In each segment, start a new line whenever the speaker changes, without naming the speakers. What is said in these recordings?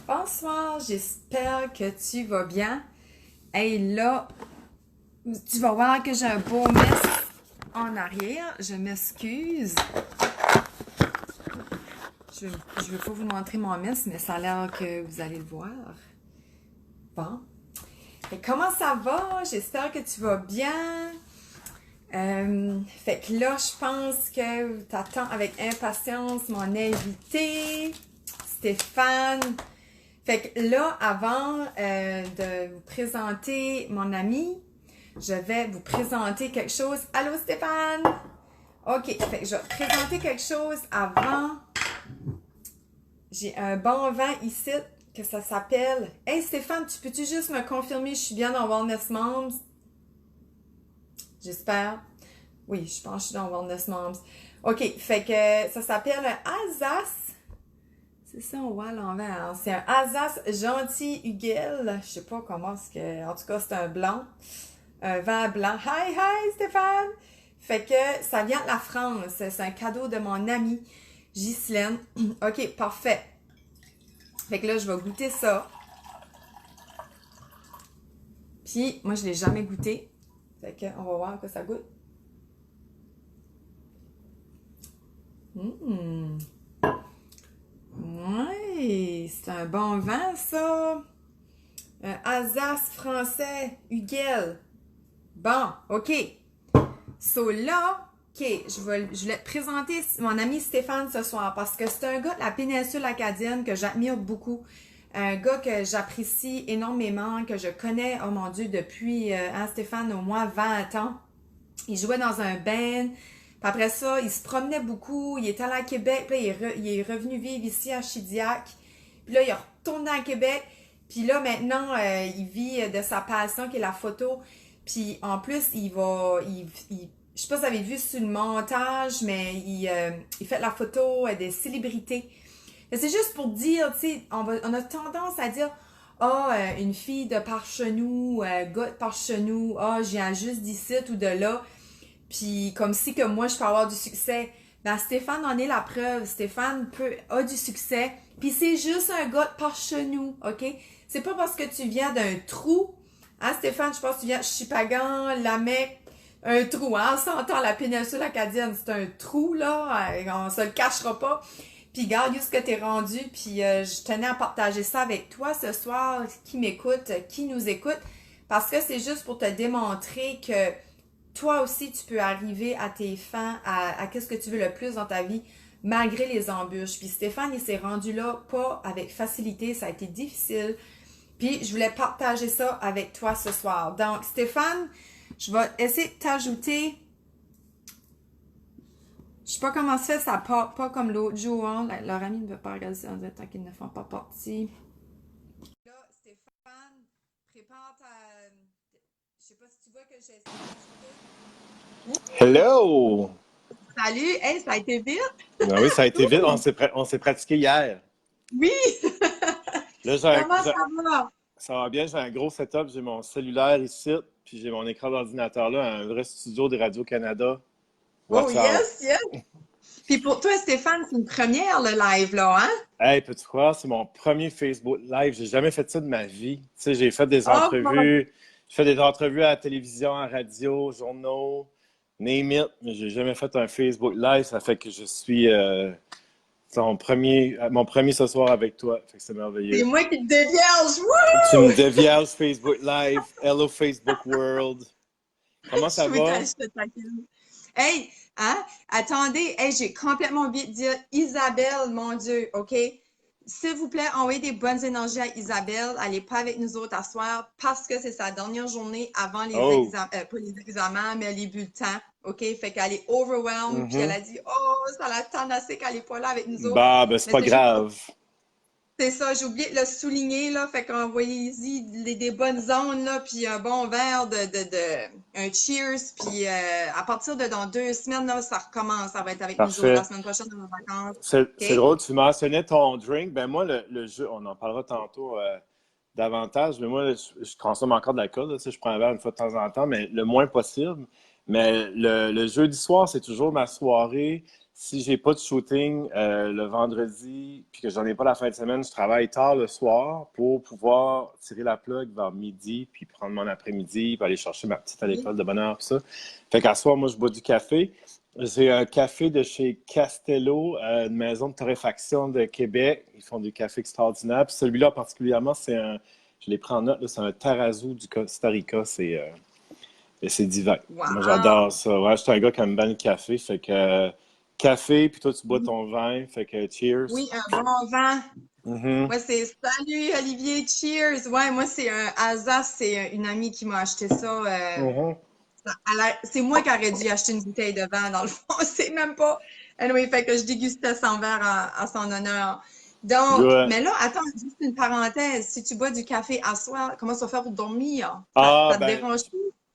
Bonsoir, j'espère que tu vas bien. Hey là, tu vas voir que j'ai un beau mess en arrière. Je m'excuse. Je ne veux pas vous montrer mon mess, mais ça a l'air que vous allez le voir. Bon. Et comment ça va? J'espère que tu vas bien. Fait que là, je pense que tu attends avec impatience mon invité, Stéphane. Fait que là, avant de vous présenter mon ami, je vais vous présenter quelque chose. Allô Stéphane? OK, fait que je vais présenter quelque chose avant. J'ai un bon vin ici que ça s'appelle... Hey Stéphane, tu peux-tu juste me confirmer que je suis bien dans Wellness Moms? J'espère. Oui, je pense que je suis dans Wellness Moms. OK, fait que ça s'appelle Alsace. C'est ça, on voit à l'envers. Hein. C'est un Alsace gentil Hugel. Je sais pas comment est-ce que... En tout cas, c'est un blanc. Un vin blanc. Hi, hi, Stéphane! Fait que ça vient de la France. C'est un cadeau de mon amie Ghislaine. OK, parfait. Fait que là, je vais goûter ça. Puis, moi, je l'ai jamais goûté. Fait que, on va voir à quoi ça goûte. Ouais, c'est un bon vin, ça. Un Alsace français, Hugel. Bon, OK. So là, OK, je voulais te présenter mon ami Stéphane ce soir parce que c'est un gars de la péninsule acadienne que j'admire beaucoup. Un gars que j'apprécie énormément, que je connais, oh mon Dieu, depuis, Stéphane, au moins 20 ans. Il jouait dans un band. Puis après ça, il se promenait beaucoup. Il était allé à Québec. Puis là, il est revenu vivre ici à Chidiac. Puis là, il est retourné à Québec. Puis là, maintenant, il vit de sa passion qui est la photo. Puis en plus, je sais pas si vous avez vu sur le montage, mais il fait la photo des célébrités. C'est juste pour dire, tu sais, on a tendance à dire, une fille de par chenou, gars de par chenou, je viens juste d'ici ou de là. Puis comme si que moi, je peux avoir du succès. Ben, Stéphane en est la preuve. Stéphane a du succès. Puis c'est juste un gars de par chenou, OK? C'est pas parce que tu viens d'un trou. Hein, Stéphane, je pense que tu viens de Chipagan, Lamec, un trou. Hein? On s'entend, la péninsule acadienne, c'est un trou, là. On se le cachera pas. Puis regarde où ce que t'es rendu. Puis je tenais à partager ça avec toi ce soir, qui m'écoute, qui nous écoute. Parce que c'est juste pour te démontrer que toi aussi, tu peux arriver à tes fins, à qu'est-ce que tu veux le plus dans ta vie, malgré les embûches. Puis Stéphane, il s'est rendu là, pas avec facilité, ça a été difficile. Puis je voulais partager ça avec toi ce soir. Donc, Stéphane, je vais essayer de t'ajouter. Je sais pas comment ça fait, ça part pas comme l'autre jour. Hein? Leur ami ne veut pas regarder ça en disant tant qu'ils ne font pas partie. Là, Stéphane, prépare ta... Je sais pas si tu vois que j'ai essayé d'ajouter.
Hello!
Salut! Hey, ça a été vite?
Ah oui, ça a été vite. On s'est pratiqué hier.
Oui!
Là,
Comment ça va?
ça va bien. J'ai un gros setup. J'ai mon cellulaire ici, puis j'ai mon écran d'ordinateur là, un vrai studio de Radio-Canada.
Oh
Watch out!
yes, yes! Puis pour toi, Stéphane, c'est une première, le live, là, hein?
Hey, peux-tu croire? C'est mon premier Facebook Live. J'ai jamais fait ça de ma vie. Tu sais,
Oh, mon...
j'ai fait des entrevues à la télévision, à la radio, journaux, name it, mais j'ai jamais fait un Facebook Live. Ça fait que je suis mon premier ce soir avec toi. Fait que c'est
C'est
merveilleux.
moi qui te dévierge!
Tu me
Wouhou!
dévierges Facebook Live. Hello Facebook World. Comment ça va?
Je te taquine. Hey, hein? Attendez, hey, j'ai complètement oublié de dire Isabelle, mon Dieu, OK? S'il vous plaît, envoyez des bonnes énergies à Isabelle. Elle n'est pas avec nous autres à soir parce que c'est sa dernière journée avant les
Oh.
examens, pas les examens, mais les bulletins. OK? Fait qu'elle est overwhelmed, puis elle
Mhm.
a dit, oh, ça la tente assez qu'elle n'est pas là avec nous autres.
Bah, ben, c'est
Mais
pas
c'est juste pour...
grave.
C'est ça, j'ai oublié de le souligner, là. Fait qu'envoyez-y des bonnes ondes, là, puis un bon verre un cheers. Puis à partir de dans 2 semaines, là, ça recommence. Ça va être avec nous autres. La
Parfait.
semaine prochaine, on est en vacances.
C'est
OK?
drôle, tu mentionnais ton drink. Ben moi, le jeu, on en parlera tantôt davantage, mais moi, je consomme encore de l'alcool. Là, tu sais, je prends un verre une fois de temps en temps, mais le moins possible. Mais le jeudi soir, c'est toujours ma soirée. si j'ai pas de shooting le vendredi, puis que j'en ai pas la fin de semaine, je travaille tard le soir pour pouvoir tirer la plug vers midi, puis prendre mon après-midi, puis aller chercher ma petite à l'école de bonne heure, tout ça. Fait qu'à soir, moi, je bois du café. J'ai un café de chez Castello, une maison de torréfaction de Québec. Ils font des cafés extraordinaires. Puis celui-là, particulièrement, je l'ai pris en note, là, c'est un Tarazu du Costa Rica. C'est divin. Moi,
Wow!
j'adore ça. Ouais, je suis un gars qui aime bien le café. Fait que café, puis toi, tu bois ton vin. Fait que cheers.
Oui, un bon vent.
Mhm.
Moi, c'est salut Olivier, cheers. Ouais, moi, c'est un Alsace, c'est une amie qui m'a acheté ça.
Mhm.
C'est moi qui aurais dû acheter une bouteille de vin, dans le fond. C'est même pas. Anyway, fait que je dégustais son verre à son honneur. Donc,
Good.
mais là, attends, juste une parenthèse. Si tu bois du café à soir, comment ça va faire pour dormir?
Ah,
Ça te
ben,
dérange?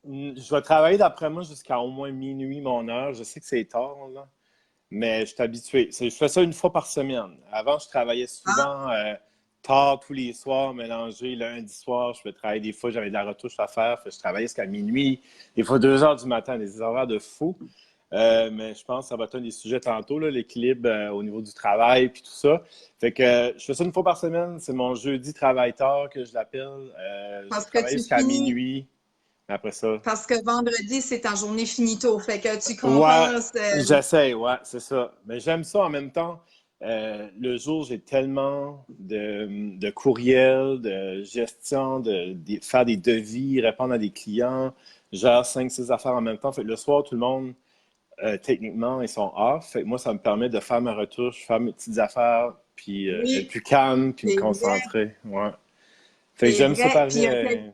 je vais travailler d'après moi jusqu'à au moins minuit, mon heure. Je sais que c'est tard, là. Mais je suis habitué. Je fais ça une fois par semaine. Avant, je travaillais
Ah,
souvent tard tous les soirs, mélangé lundi soir. Je peux travailler des fois, j'avais de la retouche à faire. Fait que je travaillais jusqu'à minuit, des fois 2 heures du matin, des horaires de fou. Mais je pense que ça va être un des sujets tantôt, là, l'équilibre au niveau du travail puis tout ça. Fait que je fais ça une fois par semaine. C'est mon jeudi travail tard que je l'appelle. Je vais
parce que
travailler
tu
jusqu'à
finis,
minuit. Après ça,
parce que vendredi, c'est ta journée finito. Fait que tu
ouais,
compenses.
j'essaie, ouais, c'est ça. Mais j'aime ça en même temps. Le jour, j'ai tellement de courriels, de gestion, faire des devis, répondre à des clients, genre 5 6 affaires en même temps. Fait que le soir, tout le monde, techniquement, ils sont off. Fait que moi, ça me permet de faire ma retouche, faire mes petites affaires, puis être
Oui,
plus calme, puis me
c'est vrai,
concentrer. Ouais. Fait que
c'est
j'aime ça
vrai.
pareil.
Puis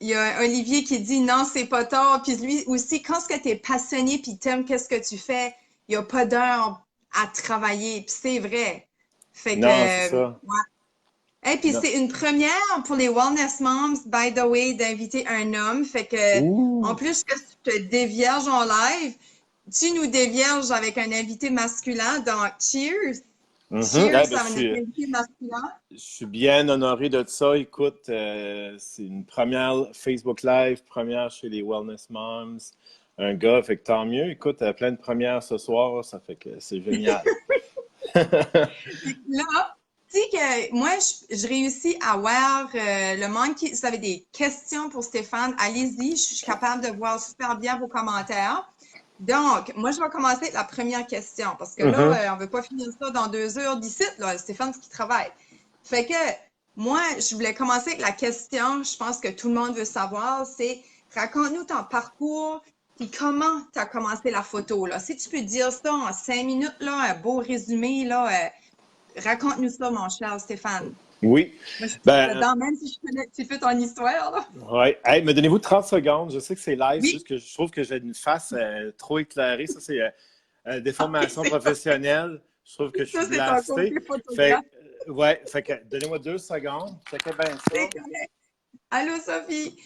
il y a Olivier qui dit non, c'est pas tard. Puis lui aussi, quand ce que tu es passionné puis t'aimes qu'est-ce que tu fais, il n'y a pas d'heure à travailler. Puis c'est vrai. Fait que,
Non, c'est ça.
ouais. Et puis
Non.
c'est une première pour les Wellness Moms, by the way, d'inviter un homme. Fait que, en
Ouh!
plus que tu te dévierges en live, tu nous dévierges avec un invité masculin. Donc, cheers!
Mhm.
Cheers
Eh ben,
à notre invité masculin.
je suis bien honoré de ça. Écoute, c'est une première Facebook Live, première chez les Wellness Moms. Un gars, fait que tant mieux. Écoute, plein de premières ce soir, ça fait que c'est génial.
Là, tu sais que moi, je réussis à voir le monde qui. Si vous avez des questions pour Stéphane, allez-y. Je suis capable de voir super bien vos commentaires. Donc, moi, je vais commencer avec la première question parce que
Mhm.
là, on ne veut pas finir ça dans 2 heures d'ici, là. Stéphane, c'est qui travaille. Fait que moi, je voulais commencer avec la question, je pense que tout le monde veut savoir, c'est raconte-nous ton parcours, puis comment tu as commencé la photo, là. Si tu peux dire ça en 5 minutes, là, un beau résumé, là, raconte-nous ça, mon cher Stéphane.
Oui.
Moi, je suis
Ben,
dedans, même si je connais un petit peu ton histoire, là.
ouais. Hey, me donnez-vous 30 secondes. Je sais que c'est live, c'est juste
Oui,
que je trouve que j'ai une face trop éclairée. Ça, c'est
ok,
déformation
c'est ça.
professionnelle. Je trouve que je suis
Ça, c'est ton
blasté.
côté photographe.
Fait, ouais, fait que donnez-moi 2 secondes. Checkez bien ça.
C'est correct. Allô, Sophie.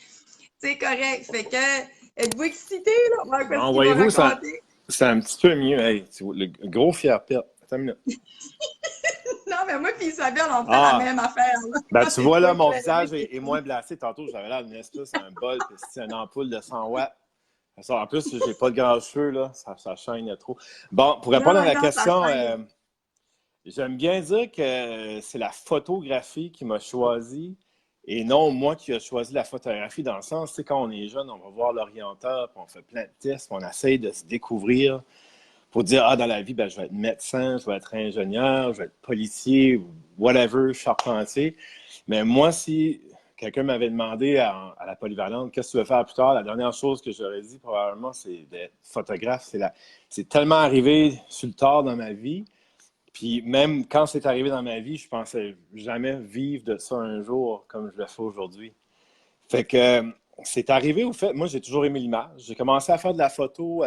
C'est correct. Fait que, êtes-vous excité, là? Ouais, qu'est-ce
Bon,
qu'il va
voyez-vous,
raconter?
c'est un petit peu mieux. Hey, le gros fier perte. Attends une minute.
Non, mais moi puis Isabelle, on fait la
Ah,
même affaire, là.
ben
Quand
tu
c'est
vois
trop
là, mon
éclairé,
visage
c'est
est
fou.
moins blasé. Tantôt, j'avais là une espèce, un bol, puis c'est une ampoule de 100 watts. En plus, j'ai pas de grands cheveux, là. Ça chaîne trop. Bon, pour répondre à
Non,
la
non, ça
question,
chaîne.
j'aime bien dire que c'est la photographie qui m'a choisi et non moi qui ai choisi la photographie dans le sens, c'est quand on est jeune, on va voir l'orienteur, puis on fait plein de tests, puis on essaye de se découvrir pour dire, ah, dans la vie, ben, je vais être médecin, je vais être ingénieur, je vais être policier, whatever, charpentier. Mais moi, si quelqu'un m'avait demandé à la polyvalente, qu'est-ce que tu veux faire plus tard, la dernière chose que j'aurais dit probablement, c'est d'être photographe. C'est tellement arrivé sur le tard dans ma vie. Puis même quand c'est arrivé dans ma vie, je pensais jamais vivre de ça un jour comme je le fais aujourd'hui. Fait que c'est arrivé au fait, moi j'ai toujours aimé l'image. J'ai commencé à faire de la photo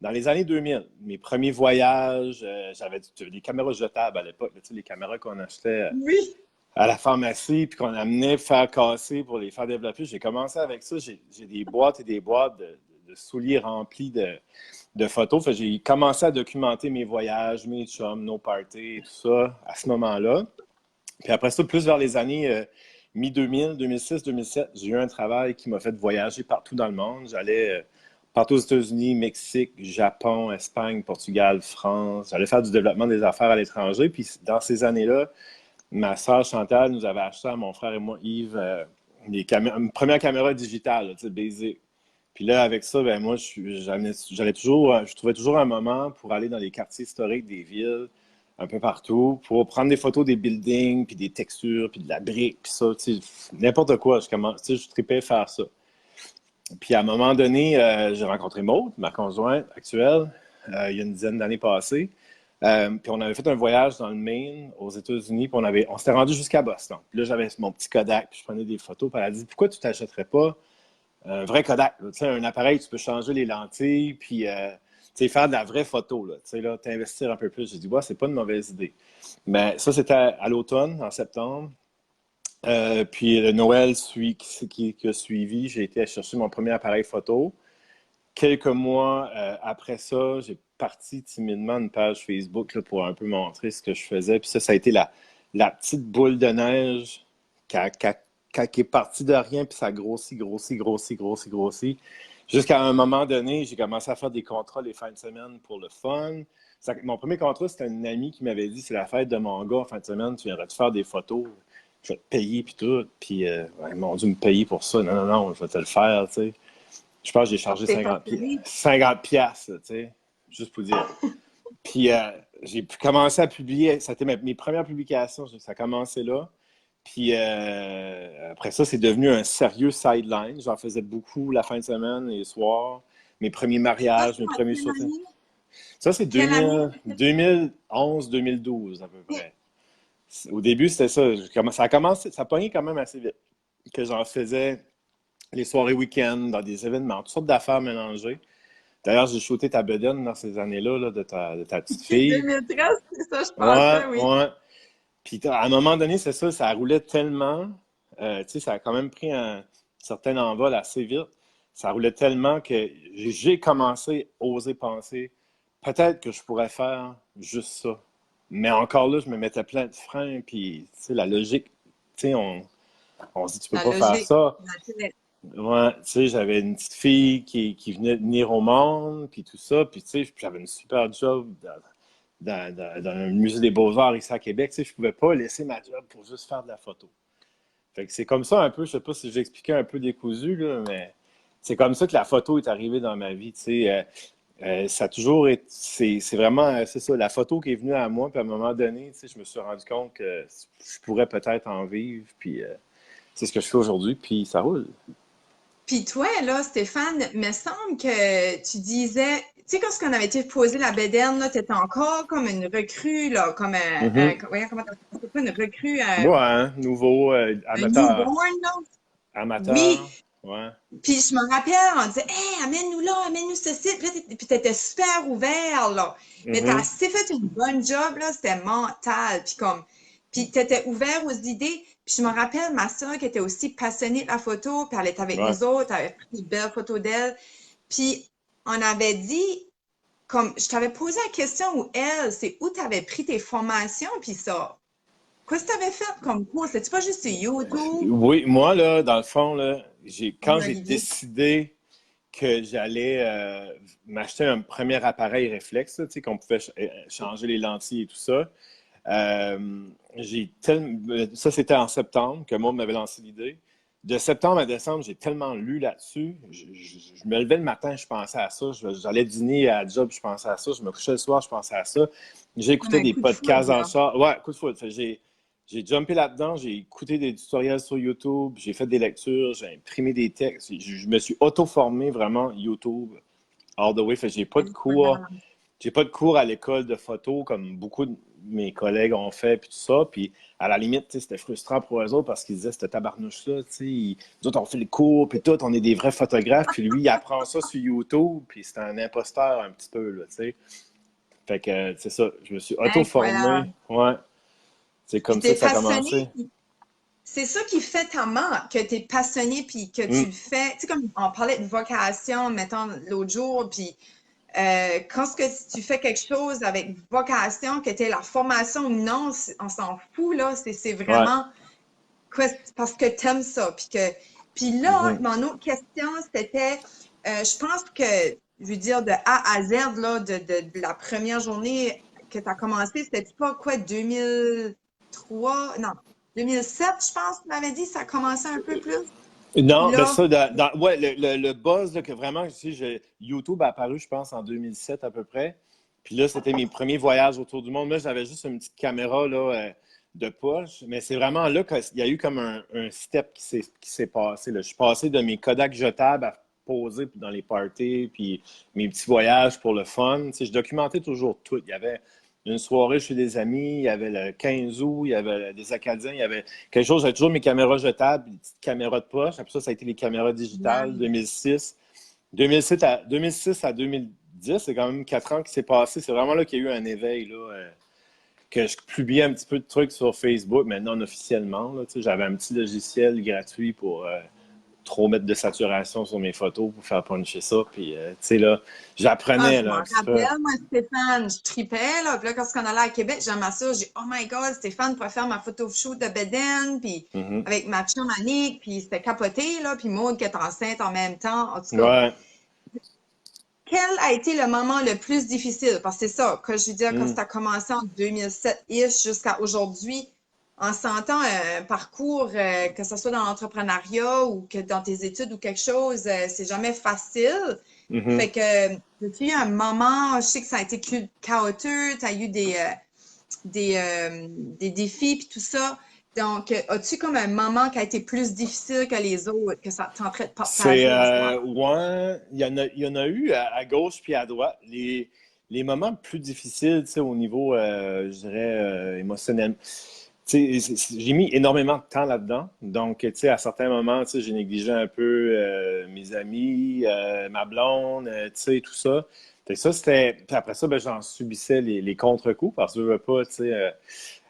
dans les années 2000. Mes premiers voyages, j'avais des caméras jetables à l'époque, tu sais, les caméras qu'on achetait
Oui.
à la pharmacie puis qu'on amenait faire casser pour les faire développer. J'ai commencé avec ça. J'ai des boîtes et des boîtes de souliers remplis de photos. Fait que j'ai commencé à documenter mes voyages, mes chums, nos parties, tout ça à ce moment-là. Puis après ça, plus vers les années mi-2000, 2006, 2007, j'ai eu un travail qui m'a fait voyager partout dans le monde. J'allais partout aux États-Unis, Mexique, Japon, Espagne, Portugal, France. J'allais faire du développement des affaires à l'étranger. Puis dans ces années-là, ma sœur Chantal nous avait acheté à mon frère et moi, Yves, une première caméra digitale, là, tu sais, basic. Puis là, avec ça, ben moi, j'allais toujours, je trouvais toujours un moment pour aller dans les quartiers historiques des villes, un peu partout, pour prendre des photos des buildings, puis des textures, puis de la brique, puis ça, tu sais, n'importe quoi. Tu sais, je tripais faire ça. Puis à un moment donné, j'ai rencontré Maud, ma conjointe actuelle, il y a une dizaine d'années passées. Puis on avait fait un voyage dans le Maine, aux États-Unis, puis on s'était rendu jusqu'à Boston. Puis là, j'avais mon petit Kodak, puis je prenais des photos, puis elle a dit, pourquoi tu t'achèterais pas un vrai Kodak, tu sais, un appareil, tu peux changer les lentilles, puis tu sais, faire de la vraie photo, là, tu sais, là, t'investir un peu plus. J'ai dit, ouais, c'est pas une mauvaise idée. Mais ça, c'était à l'automne, en septembre. Puis le Noël qui a suivi, j'ai été chercher mon premier appareil photo. Quelques mois après ça, j'ai parti timidement une page Facebook là, pour un peu montrer ce que je faisais. Puis ça a été la petite boule de neige qui est partie de rien, puis ça grossit, grossit, grossit, grossit, grossit. Jusqu'à un moment donné, j'ai commencé à faire des contrats les fins de semaine pour le fun. Mon premier contrat, c'était une amie qui m'avait dit, c'est la fête de mon gars en fin de semaine, tu viendrais te faire des photos, je vais te payer, puis tout. Puis ouais, ils m'ont dû me payer pour ça. Non, non, non, je vais te le faire, tu sais. Je pense que j'ai chargé
T'es
50
passionné.
50 piastres, tu sais, juste pour dire. Puis j'ai commencé à publier, ça a été mes premières publications, ça a commencé là. Puis après ça, c'est devenu un sérieux sideline. J'en faisais beaucoup la fin de semaine et les soirs. Mes premiers
Ça,
mariages,
c'est
mes
en
premiers
quelle
shootings.
année?
Ça, c'est
Quelle année?
2011-2012 à peu près. Au début, c'était ça. Ça a commencé, ça a pogné quand même assez vite. Que j'en faisais les soirées week-end, dans des événements, toutes sortes d'affaires mélangées. D'ailleurs, j'ai shooté ta bedaine dans ces années-là, là, de ta petite fille.
2013, c'est ça, je
Ouais,
pensais, oui.
ouais. Puis à un moment donné, c'est ça, ça roulait tellement. Tu sais, ça a quand même pris un certain envol assez vite. Ça roulait tellement que j'ai commencé à oser penser, peut-être que je pourrais faire juste ça. Mais encore là, je me mettais plein de freins, puis tu sais, la logique, tu sais, on se dit, tu peux
La
pas faire
logique.
ça.
La télé.
Ouais, tu sais, j'avais une petite fille qui venait de venir au monde, puis tout ça, puis tu sais, j'avais une super job dans le musée des Beaux-Arts ici à Québec. Tu sais, je pouvais pas laisser ma job pour juste faire de la photo. Fait que c'est comme ça un peu, je sais pas si j'expliquais un peu décousu, là, mais c'est comme ça que la photo est arrivée dans ma vie, tu sais. Ça a toujours été, c'est vraiment, c'est ça, la photo qui est venue à moi, puis à un moment donné, tu sais, je me suis rendu compte que je pourrais peut-être en vivre, puis c'est ce que je fais aujourd'hui, puis ça roule.
Puis toi, là, Stéphane, me semble que tu disais, tu sais, quand on avait été poser la bédaine, là, t'étais encore comme une recrue, là, comme voyons, comment t'appelles ça? C'est pas une recrue,
Ouais, hein, nouveau,
un
amateur,
newborn, là. Oui.
amateur, ouais,
Puis je me rappelle, on disait, hey, amène-nous là, amène-nous ceci. Puis là, puis t'étais super ouvert, là. Mais t'as
mhm,
assez fait une bonne job, là. C'était mental. Puis comme, puis t'étais ouvert aux idées. Puis je me rappelle, ma soeur qui était aussi passionnée de la photo, puis elle était avec
ouais.
nous autres, elle avait pris des belles photos d'elle. Puis on avait dit, comme, je t'avais posé la question où elle, c'est où t'avais pris tes formations, puis ça. Qu'est-ce que t'avais fait comme cours? C'était pas juste sur YouTube?
Oui, moi, là, dans le fond, là,
On
quand
a
j'ai
l'idée.
décidé que j'allais m'acheter un premier appareil réflexe, là, tu sais, qu'on pouvait changer les lentilles et tout ça, ça, c'était en septembre que moi, m'avait lancé l'idée. De septembre à décembre, j'ai tellement lu là-dessus. Je me levais le matin, je pensais à ça. J'allais dîner à la job, je pensais à ça. Je me couchais le soir, je pensais à ça.
Comme
J'écoutais
un
des
coup de foudre,
podcasts en
là.
char. Ouais, coup de foudre. Fait que j'ai jumpé là-dedans, j'ai écouté des tutoriels sur YouTube, j'ai fait des lectures, j'ai imprimé des textes. Je me suis auto-formé vraiment YouTube all the way. Fait que
Incroyable.
j'ai pas de cours à l'école de photo comme beaucoup de mes collègues ont fait, puis tout ça. Puis à la limite, tu sais, c'était frustrant pour eux autres parce qu'ils disaient, cette tabarnouche-là, tu sais, nous autres, on fait le cours, puis tout, on est des vrais photographes. Puis lui, il apprend ça sur YouTube, puis c'est un imposteur un petit peu, là, tu sais. Fait que, c'est ça, je me suis auto-formé.
Incroyable.
Ouais, c'est
Puis
comme ça
t'es
que ça a
passionné,
commencé.
puis c'est ça qui fait ta marque, que t'es passionné, puis que tu
Hum,
le fais. Tu sais, comme on parlait de vocation, mettons, l'autre jour, puis quand ce que tu fais quelque chose avec vocation, que t'aies la formation ou non, on s'en fout, là. C'est
ouais.
vraiment parce que t'aimes ça. Puis là,
Mhm.
mon autre question, c'était, Je pense que, je veux dire, de A à Z, là, de la première journée que tu as commencé, c'était pas quoi, 2003? Non, 2007, je pense, tu m'avais dit, ça a commencé un peu plus. Puis
Non, ben
là,
ça, ouais, le buzz là, que vraiment, YouTube a apparu, je pense, en 2007 à peu près. Puis là, c'était mes premiers voyages autour du monde. Moi, j'avais juste une petite caméra là, de poche, mais c'est vraiment là qu'il y a eu comme un step qui s'est passé. Là. Je suis passé de mes Kodak jetables à poser dans les parties, puis mes petits voyages pour le fun. Tu sais, je documentais toujours tout. Il y avait une soirée chez des amis, il y avait le 15 août, il y avait des Acadiens, il y avait quelque chose. J'avais toujours mes caméras jetables, des petites caméras de poche. Après ça, ça a été les caméras digitales,
ouais.
2006. 2006 à 2010, c'est quand même 4 ans qui s'est passé. C'est vraiment là qu'il y a eu un éveil, là, que je publiais un petit peu de trucs sur Facebook, mais non officiellement. Là, tu sais, j'avais un petit logiciel gratuit pour trop mettre de saturation sur mes photos pour faire puncher ça. Puis, tu sais, là,
Ah,
j'apprenais
je
là,
m'en
un petit peu.
rappelle, moi, Stéphane, je tripais, là. Puis là, quand on allait à Québec, j'aimais ça. J'ai, oh my God, Stéphane pourrait faire ma photo shoot de Beden, puis
Mhm.
avec ma chum Annick, puis c'était capoté, là. Puis Maud qui est enceinte en même temps. En tout cas,
Ouais.
quel a été le moment le plus difficile? Parce que c'est ça, que je veux dire, quand
Mm.
ça a commencé en 2007-ish jusqu'à aujourd'hui, en sentant un parcours, que ce soit dans l'entrepreneuriat ou que dans tes études ou quelque chose, c'est jamais facile.
Mhm.
Fait que, as-tu eu un moment, je sais que ça a été chaotique, tu as eu des défis puis tout ça. Donc, as-tu comme un moment qui a été plus difficile que les autres, que ça tenterait de
C'est,
partager à ce moment?
ouais, il y en a eu à gauche puis à droite. Les moments plus difficiles, tu sais, au niveau, je dirais, émotionnel. Tu sais, j'ai mis énormément de temps là-dedans. Donc, tu sais, à certains moments, tu sais, j'ai négligé un peu mes amis, ma blonde, tu sais, tout ça. Fait que ça, c'était. Puis après ça, ben, j'en subissais les contre-coups parce que je veux pas, tu sais.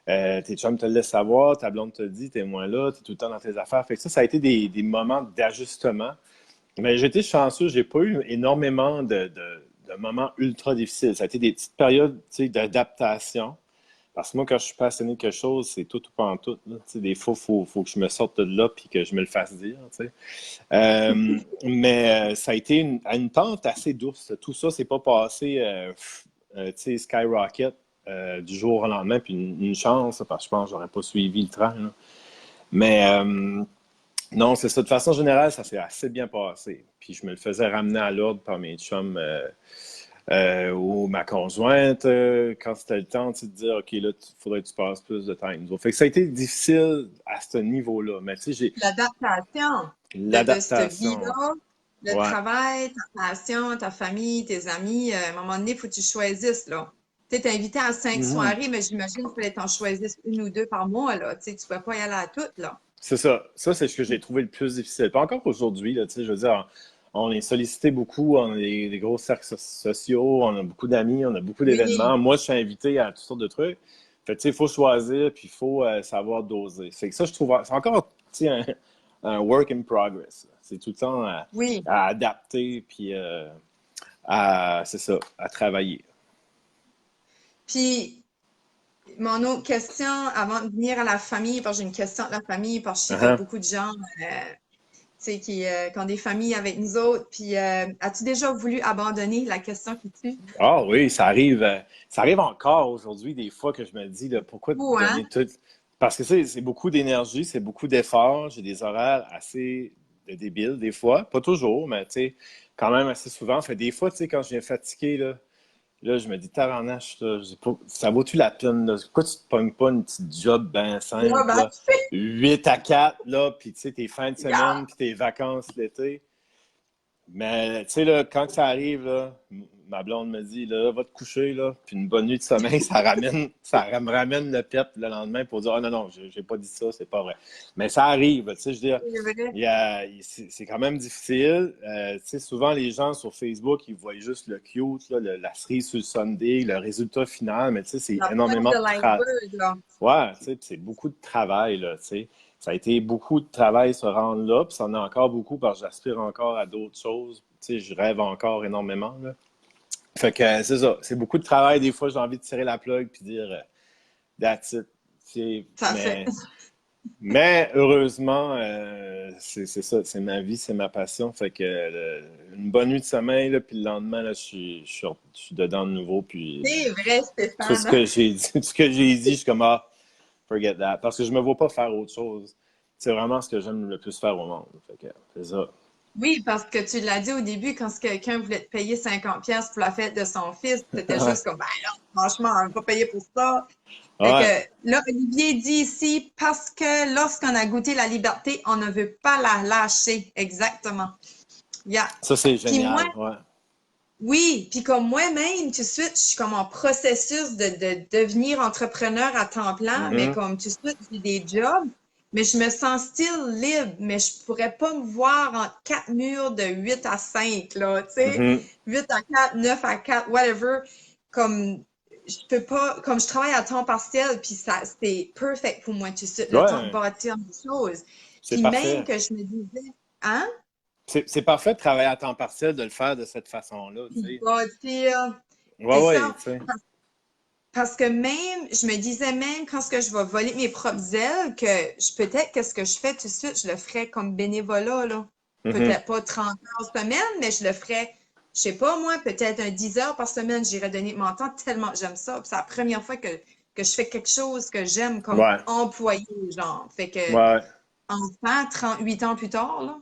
Tes chums te le laissent savoir, ta blonde te le dit, t'es moins là, t'es tout le temps dans tes affaires. Fait que ça a été des moments d'ajustement. Mais j'ai été chanceux, j'ai pas eu énormément de moments ultra difficiles. Ça a été des petites périodes, tu sais, d'adaptation. Parce que moi, quand je suis passionné de quelque chose, c'est tout ou pas en tout. Là. Tu sais, des fois, faut que je me sorte de là puis que je me le fasse dire. Tu sais. Mais ça a été à une pente assez douce. Tout ça, c'est pas passé tu sais, skyrocket du jour au lendemain, puis une chance, parce que je pense que j'aurais pas suivi le train. Là. Mais non, c'est ça. De façon générale, ça s'est assez bien passé. Puis je me le faisais ramener à l'ordre par mes chums ou ma conjointe quand c'était le temps tu sais, de dire OK, là, il faudrait que tu passes plus de temps avec nous autres. Fait que ça a été difficile à ce niveau-là. Mais tu sais, j'ai
L'adaptation de cette
l'adaptation.
vie-là, le
Ouais.
travail, ta passion, ta famille, tes amis, à un moment donné, il faut que tu choisisses, là. Tu sais, t'es invité à 5
Mhm.
soirées, mais j'imagine qu'il fallait que t'en choisisses une ou deux par mois, là. Tu sais, tu peux pas y aller à toutes, là.
C'est ça. Ça, c'est ce que j'ai trouvé le plus difficile. Pas encore aujourd'hui, là, tu sais, je veux dire, on est sollicité beaucoup, on a des gros cercles sociaux, on a beaucoup d'amis, on a beaucoup
Oui,
d'événements. Moi, je suis invité à toutes sortes de trucs. Fait que, tu sais, il faut choisir, puis il faut savoir doser. C'est que ça, je trouve, c'est encore, tu sais, un work in progress. C'est tout le temps
oui.
à adapter, puis c'est ça, à travailler.
Puis, mon autre question, avant de venir à la famille, parce que j'ai une question de la famille, parce que je sais qu'il y a
Uh-huh.
beaucoup de gens, tu sais, qui ont des familles avec nous autres. Puis, as-tu déjà voulu abandonner la question qui tue?
Ah oui, ça arrive encore aujourd'hui des fois que je me dis là, pourquoi
Ou, hein?
donner tout. Parce que c'est beaucoup d'énergie, c'est beaucoup d'efforts, j'ai des horaires assez débiles des fois, pas toujours, mais tu sais, quand même assez souvent. Fait des fois, tu sais, quand je viens fatigué, là, je me dis, tabarnache, là, ça vaut-tu la peine, là? Pourquoi tu te pognes pas une petite job bien
Ouais,
simple,
ben,
là, 8 à 4 là, puis tu sais, tes fins de
regarde.
semaine, puis tes vacances l'été. Mais, tu sais, là, quand ça arrive, là, ma blonde me dit, là, va te coucher, là, puis une bonne nuit de sommeil, me ramène le pep le lendemain pour dire, ah non, non, j'ai pas dit ça, c'est pas vrai. Mais ça arrive, tu sais, je veux dire,
C'est vrai.
c'est quand même difficile. Tu sais, souvent, les gens sur Facebook, ils voient juste le cute, là, la cerise sur le sundae, le résultat final, mais tu sais, c'est
La pointe
énormément
de
de travail.
l'iceberg, là.
Ouais, tu sais, puis c'est beaucoup de travail, là, tu sais. Ça a été beaucoup de travail se rendre là, puis ça en a encore beaucoup parce que j'aspire encore à d'autres choses. Tu sais, je rêve encore énormément, là. Fait que c'est ça, c'est beaucoup de travail. Des fois, j'ai envie de tirer la plug puis dire that's it. Tu sais,
Ça fait.
Mais heureusement, c'est ça, c'est ma vie, c'est ma passion. Fait que une bonne nuit de sommeil, là, puis le lendemain, là, je suis dedans de nouveau. Puis
C'est vrai,
tout ce
Stéphane.
que j'ai dit, tout ce que j'ai dit, je suis comme ah, forget that. Parce que je me vois pas faire autre chose. C'est vraiment ce que j'aime le plus faire au monde. Fait que c'est ça.
Oui, parce que tu l'as dit au début, quand quelqu'un voulait te payer 50 pièces pour la fête de son fils, t'étais
Ouais.
juste comme, ben là, franchement, on va pas payer pour ça. Fait
Ouais.
que là, Olivier dit ici, parce que lorsqu'on a goûté la liberté, on ne veut pas la lâcher. Exactement. Yeah.
Ça, c'est
Puis moi,
génial. Ouais.
oui, puis comme moi-même, tout de suite, je suis comme en processus de devenir entrepreneur à temps plein, mais
Mhm.
comme tout de suite, j'ai des jobs, mais je me sens still libre, mais je pourrais pas me voir en quatre murs de 8 à 5 là, tu sais,
Mhm.
8 à 4, 9 à 4, whatever, comme je peux pas, comme je travaille à temps partiel, puis ça, c'est perfect pour moi tout de suite, le temps de
Ouais,
bâtir des choses.
c'est
Puis même
parfait.
que je me disais, hein,
C'est parfait de travailler à temps partiel, de le faire de cette façon-là, tu
puis
sais.
bâtir,
Ouais,
c'est
ouais,
ça.
tu sais.
Parce que même, je me disais même quand ce que je vais voler mes propres ailes, que peut-être que ce que je fais tout de suite, je le ferais comme bénévolat, là.
Mhm.
Peut-être pas 30 heures semaine, mais je le ferais, je sais pas moi, peut-être un 10 heures par semaine, j'irais donner mon temps tellement j'aime ça. Puis c'est la première fois que je fais quelque chose que j'aime comme
Ouais,
employé, genre. Fait que,
ouais.
enfin, 38 ans plus tard, là.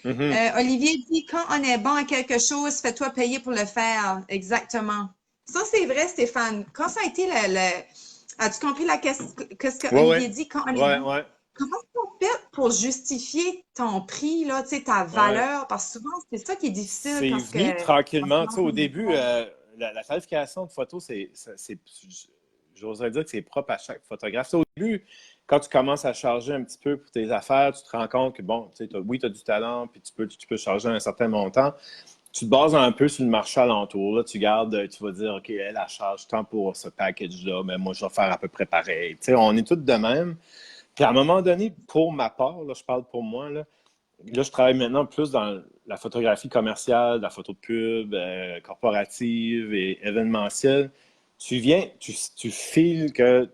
Mhm.
Olivier dit, quand on est bon à quelque chose, fais-toi payer pour le faire. Exactement. Ça, c'est vrai, Stéphane. Quand ça a été as-tu compris qu'est-ce que
Ouais, ouais.
Olivier dit quand on est
Ouais,
bon?
ouais.
Comment tu fait pour justifier ton prix, là, tu sais, ta
Ouais.
valeur? Parce que souvent, c'est ça qui est difficile
C'est
quand
venu
on se
tranquillement. Tu sais,
lance
au
en
début,
affaires.
la qualification de photo, j'oserais dire que c'est propre à chaque photographe. Tu sais, au début, quand tu commences à charger un petit peu pour tes affaires, tu te rends compte que, bon, tu sais, oui, tu as du talent, puis tu peux charger un certain montant. Tu te bases un peu sur le marché alentour. Là. Tu gardes, tu vas dire, OK, elle charge tant pour ce package-là, mais moi, je vais faire à peu près pareil. Tu sais, on est tous de même. Puis à un moment donné, pour ma part, là, je parle pour moi, là, je travaille maintenant plus dans la photographie commerciale, la photo de pub, corporative et événementielle. Tu files que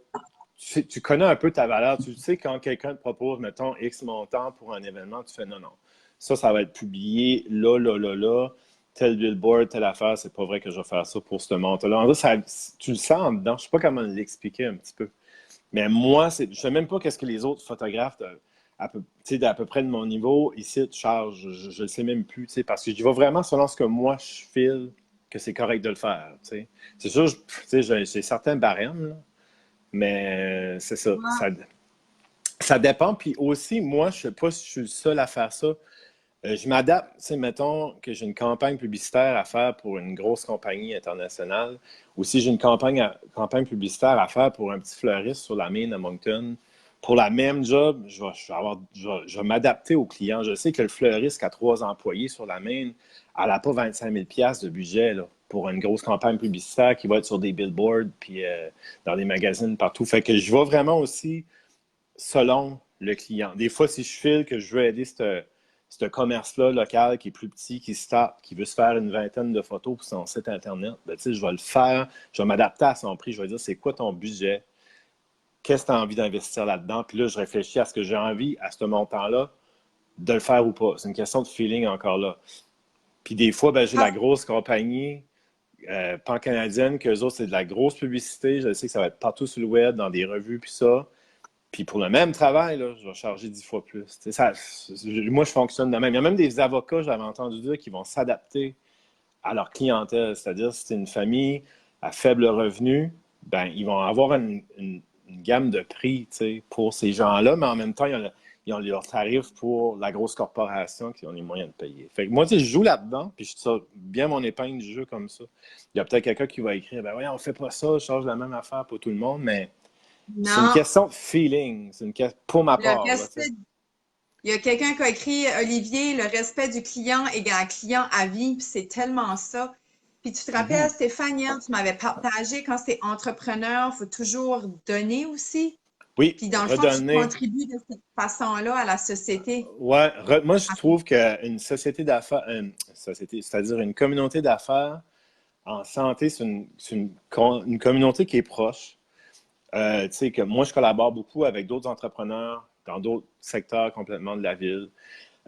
tu connais un peu ta valeur. Tu sais, quand quelqu'un te propose, mettons, X montant pour un événement, tu fais non, non. Ça va être publié là, là, là, là. Tel billboard, telle affaire, c'est pas vrai que je vais faire ça pour ce montant-là. En vrai, tu le sens en dedans. Je sais pas comment l'expliquer un petit peu. Mais moi, je ne sais même pas qu'est-ce que les autres photographes d'à peu près de mon niveau ici chargent. Je ne le sais même plus, parce que je vais vraiment selon ce que moi je file que c'est correct de le faire. T'sais. C'est sûr, j'ai certains barèmes, là, mais c'est ça. Ça dépend. Puis aussi, moi, je ne sais pas si je suis le seul à faire ça. Je m'adapte, mettons que j'ai une campagne publicitaire à faire pour une grosse compagnie internationale, ou si j'ai une campagne publicitaire à faire pour un petit fleuriste sur la Maine à Moncton, pour la même job, je vais m'adapter au client. Je sais que le fleuriste qui a 3 employés sur la Maine, elle n'a pas 25 000 de budget là, pour une grosse campagne publicitaire qui va être sur des billboards puis dans des magazines partout. Fait que je vais vraiment aussi selon le client. Des fois, si je file que je veux aider ce commerce-là local qui est plus petit, qui start, qui veut se faire une vingtaine de photos pour son site Internet, ben, je vais le faire, je vais m'adapter à son prix, je vais dire c'est quoi ton budget, qu'est-ce que tu as envie d'investir là-dedans, puis là, je réfléchis à ce que j'ai envie, à ce montant-là, de le faire ou pas. C'est une question de feeling encore là. Puis des fois, ben, j'ai la grosse compagnie pan-canadienne, qu'eux autres, c'est de la grosse publicité. Je sais que ça va être partout sur le web, dans des revues, puis ça. Puis pour le même travail, là, je vais charger 10 fois plus. Moi, je fonctionne de même. Il y a même des avocats, j'avais entendu dire, qui vont s'adapter à leur clientèle. C'est-à-dire, si c'est une famille à faible revenu, ben, ils vont avoir une gamme de prix pour ces gens-là, mais en même temps, ils ont leurs tarifs pour la grosse corporation qui ont les moyens de payer. Fait que moi, je joue là-dedans, puis je tire bien mon épingle du jeu comme ça. Il y a peut-être quelqu'un qui va écrire, ben oui, on fait pas ça, je charge la même affaire pour tout le monde, mais c'est une
Non.
question de feeling. C'est une question pour ma
Le
part. Là,
respect Il y a quelqu'un qui a écrit, Olivier, le respect du client égale client à vie, puis c'est tellement ça. Puis tu te rappelles,
Mhm.
Stéphane, hier, tu m'avais partagé quand c'est entrepreneur, il faut toujours donner aussi.
Oui,
Puis dans le fond, tu
redonner.
contribues de cette façon-là à la société.
Ouais, moi, je trouve qu'une société d'affaires, c'est-à-dire une communauté d'affaires en santé, une communauté qui est proche. Tu sais, que moi, je collabore beaucoup avec d'autres entrepreneurs dans d'autres secteurs complètement de la ville.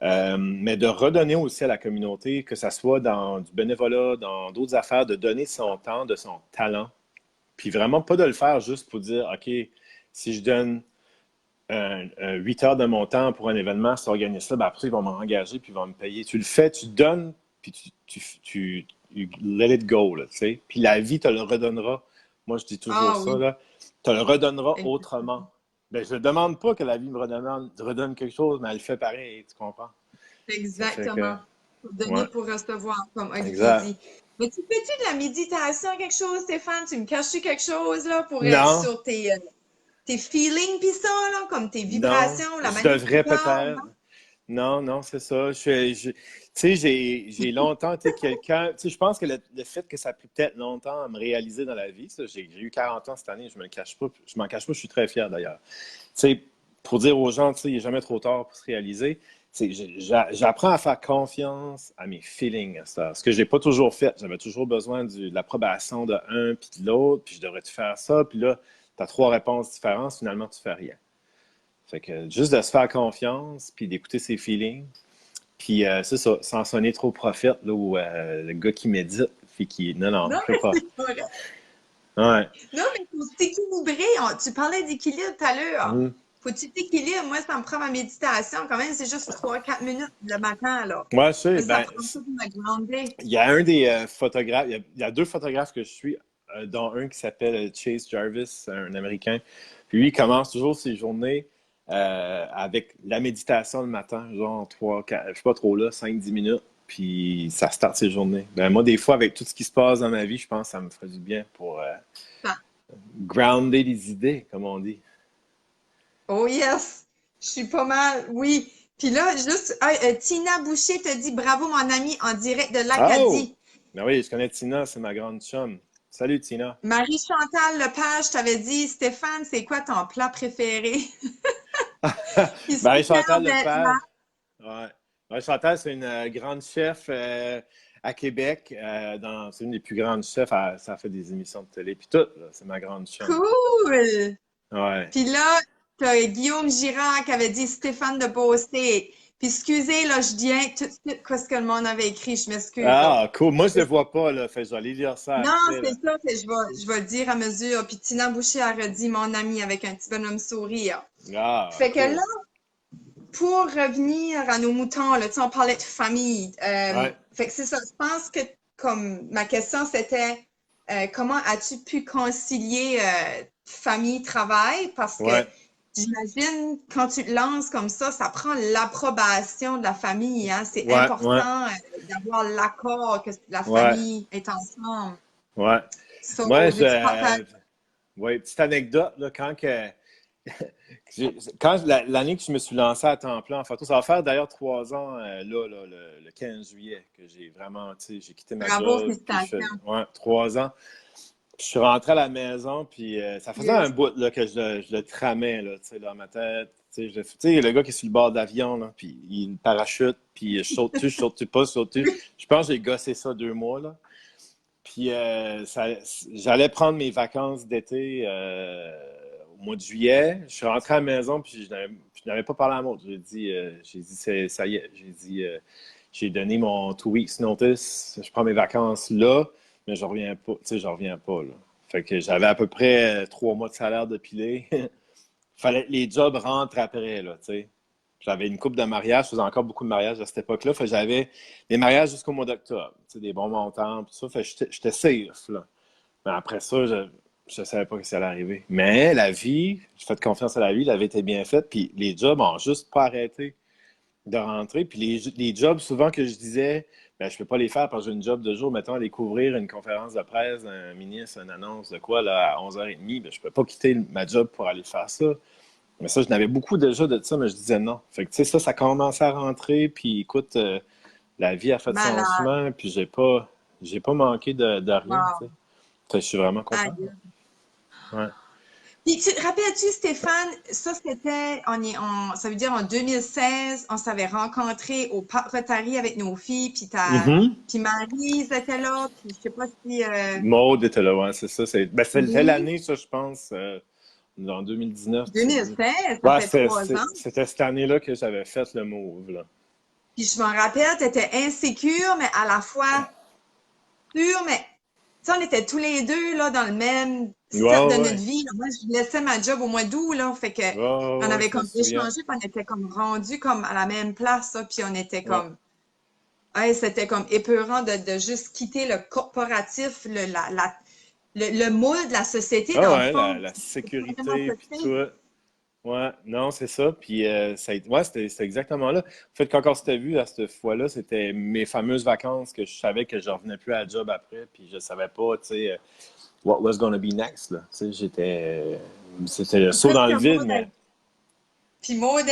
Mais de redonner aussi à la communauté, que ce soit dans du bénévolat, dans d'autres affaires, de donner son temps, de son talent. Puis vraiment pas de le faire juste pour dire, OK, si je donne 8 heures de mon temps pour un événement, si organise ça, ben après, ils vont m'engager puis ils vont me payer. Tu le fais, tu donnes, puis tu let it go, là, tu sais. Puis la vie te le redonnera. Moi, je dis toujours
Ah
ça,
oui,
là. Te le redonnera
exactement.
autrement. Ben, je ne demande pas que la vie me redonne quelque chose, mais elle le fait pareil, tu comprends? Ça fait que,
Exactement. Donner
ouais,
pour recevoir, comme Olivier
exact.
dit. Mais tu fais-tu de la méditation, quelque chose, Stéphane? Tu me caches-tu quelque chose, là, pour être
Non,
sur tes feelings pis ça, là, comme tes
non,
vibrations, la
je
manière que tu
devrais
parles,
peut-être. Non, non, c'est ça. Tu sais, j'ai longtemps été quelqu'un. Tu sais, je pense que le fait que ça a pris peut-être longtemps à me réaliser dans la vie, ça, j'ai eu 40 ans cette année, je me le cache pas. Je m'en cache pas, je suis très fier d'ailleurs. Tu sais, pour dire aux gens, tu sais, il n'est jamais trop tard pour se réaliser. Tu sais, j'apprends à faire confiance à mes feelings à ça. Ce que j'ai pas toujours fait. J'avais toujours besoin de l'approbation de un puis de l'autre, puis je devrais te faire ça, puis là, tu as trois réponses différentes, finalement, tu fais rien. Fait que juste de se faire confiance, puis d'écouter ses feelings. Puis c'est ça, sans sonner trop prophète, là, ou le gars qui médite, puis qui. Non, non,
non,
je sais
mais
pas.
c'est pas vrai.
Ouais.
Non, mais faut s'équilibrer. Tu parlais d'équilibre tout à l'heure.
Mhm.
Faut-tu t'équilibrer? Moi, ça me prend ma méditation. Quand même, c'est juste 3 4 minutes le matin, là.
Ouais, je sais,
Mais ça
ben,
prend ça pour me grounder.
il y a un des photographes, il y a deux photographes que je suis, dont un qui s'appelle Chase Jarvis, un Américain. Puis lui, il commence toujours ses journées avec la méditation le matin, genre 3 4 je sais pas trop là, 5 10 minutes. Puis ça starte ses journées. Ben, moi, des fois, avec tout ce qui se passe dans ma vie, je pense que ça me ferait du bien pour
Ça-
grounder les idées, comme on dit.
Oh yes! Je suis pas mal, oui. Puis là, juste, ah, Tina Boucher te dit bravo, mon ami, en direct de
Oh!
l'Acadie.
Ben oui, je connais Tina, c'est ma grande chum. Salut, Tina.
Marie-Chantal Lepage t'avait dit, Stéphane, c'est quoi ton plat préféré? Puis super
Marie-Chantal
d'être là.
Lepage. Ouais. Marie-Chantal, c'est une grande chef à Québec. C'est une des plus grandes chefs. Ça fait des émissions de télé. Puis tout, là, c'est ma grande chum.
Cool!
Ouais.
Puis là, t'as Guillaume Girard qui avait dit Stéphane de Beausté. Puis excusez, là, je viens tout de suite ce que le monde avait écrit, je m'excuse, là.
Ah, cool. Moi, je le vois pas, là. Fait que je vais aller lire ça
Non,
après,
c'est
là.
ça, je vais le dire à mesure. Puis Tina Boucher a redit mon ami avec un petit bonhomme sourire.
Ah,
Fait que là,
cool.
pour revenir à nos moutons, là, tu sais, on parlait de famille.
Ouais.
Fait que c'est ça. Je pense que comme ma question c'était comment as-tu pu concilier famille, travail? Parce que
Ouais.
j'imagine quand tu te lances comme ça prend l'approbation de la famille, hein. C'est
Ouais. Ouais.
important d'avoir l'accord que la
Ouais.
famille est ensemble.
Ouais.
So,
Moi,
veux-tu partager?
ouais, petite anecdote, là, quand l'année que je me suis lancé à temps plein en photo, ça va faire d'ailleurs 3 ans, là, le 15 juillet, que j'ai vraiment, tu sais, j'ai quitté ma
Bravo,
job, puis
félicitations.
ouais, 3 ans. Puis je suis rentré à la maison, puis ça faisait un
Yes.
bout là, que je le tramais, là, tu sais, dans ma tête. Tu sais, le gars qui est sur le bord d'avion, là, puis il parachute, puis je saute-tu pas, saute-tu. Je pense que j'ai gossé ça 2 mois, là. Puis j'allais prendre mes vacances d'été au mois de juillet. Je suis rentré à la maison, puis je n'avais pas parlé à l'autre. J'ai dit ça y est. J'ai dit, j'ai donné mon 2 weeks notice. Je prends mes vacances là, mais je reviens pas. Tu sais, je reviens pas là. Fait que j'avais à peu près 3 mois de salaire de pilé. Fallait que les jobs rentrent après là, tu sais. J'avais une couple de mariages, je faisais encore beaucoup de mariages à cette époque-là. Fait que j'avais des mariages jusqu'au mois d'octobre, tu sais, des bons montants, tout ça. Fait que j'étais safe, là. Mais après ça, je ne savais pas que ça allait arriver. Mais la vie, j'ai fait confiance à la vie était bien faite, puis les jobs ont juste pas arrêté de rentrer. Puis les jobs, souvent que je disais, ben, je peux pas les faire parce que j'ai une job de jour, mettons, aller couvrir une conférence de presse d'un ministre, une annonce de quoi, là, à 11h30, ben, je peux pas quitter ma job pour aller faire ça. Mais ça, je n'avais beaucoup déjà de ça, mais je disais non. Fait que, tu sais, ça commençait à rentrer, puis écoute, la vie a fait son
Malade.
chemin, puis j'ai pas manqué de rien, tu sais.
Wow.
Fait que je suis vraiment content.
Aïe.
Ouais.
Puis, tu te rappelles-tu, Stéphane, ça c'était, ça veut dire en 2016, on s'avait rencontrés au Parc Rotary avec nos filles,
Mhm.
puis Maryse était là, puis je sais pas si,
Maud était là, ouais, c'est ça. C'était
oui,
l'année, ça, je pense. en 2019.
2016, ça
Ouais,
fait 3 ans.
c'était cette année-là que j'avais fait le move, là.
Puis je m'en rappelle, tu étais insécure, mais à la fois sûre, mais tu sais, on était tous les deux là, dans le même
Ouais,
step de notre
ouais,
vie, là. Moi, je laissais ma job au mois d'août, là. Fait que
ouais, ouais,
on
ouais,
avait
je me
comme
souviens.
échangé, puis on était comme rendus comme à la même place, là, puis on était
Ouais.
comme hey, c'était comme épeurant de juste quitter le corporatif, le moule de la société,
Ah
dans le
ouais,
fond.
la
C'est vraiment
sécurité, puis
toxique.
tout. Ouais, non, c'est ça. Puis, ouais, c'était exactement là. En fait, quand on s'était vu à cette fois-là, c'était mes fameuses vacances que je savais que je revenais plus à la job après, puis je savais pas, tu sais, what was gonna be next, là. Tu sais, c'était le
Puis
saut
qu'est-ce
dans le
que
vide,
Maud
mais
Puis Maud,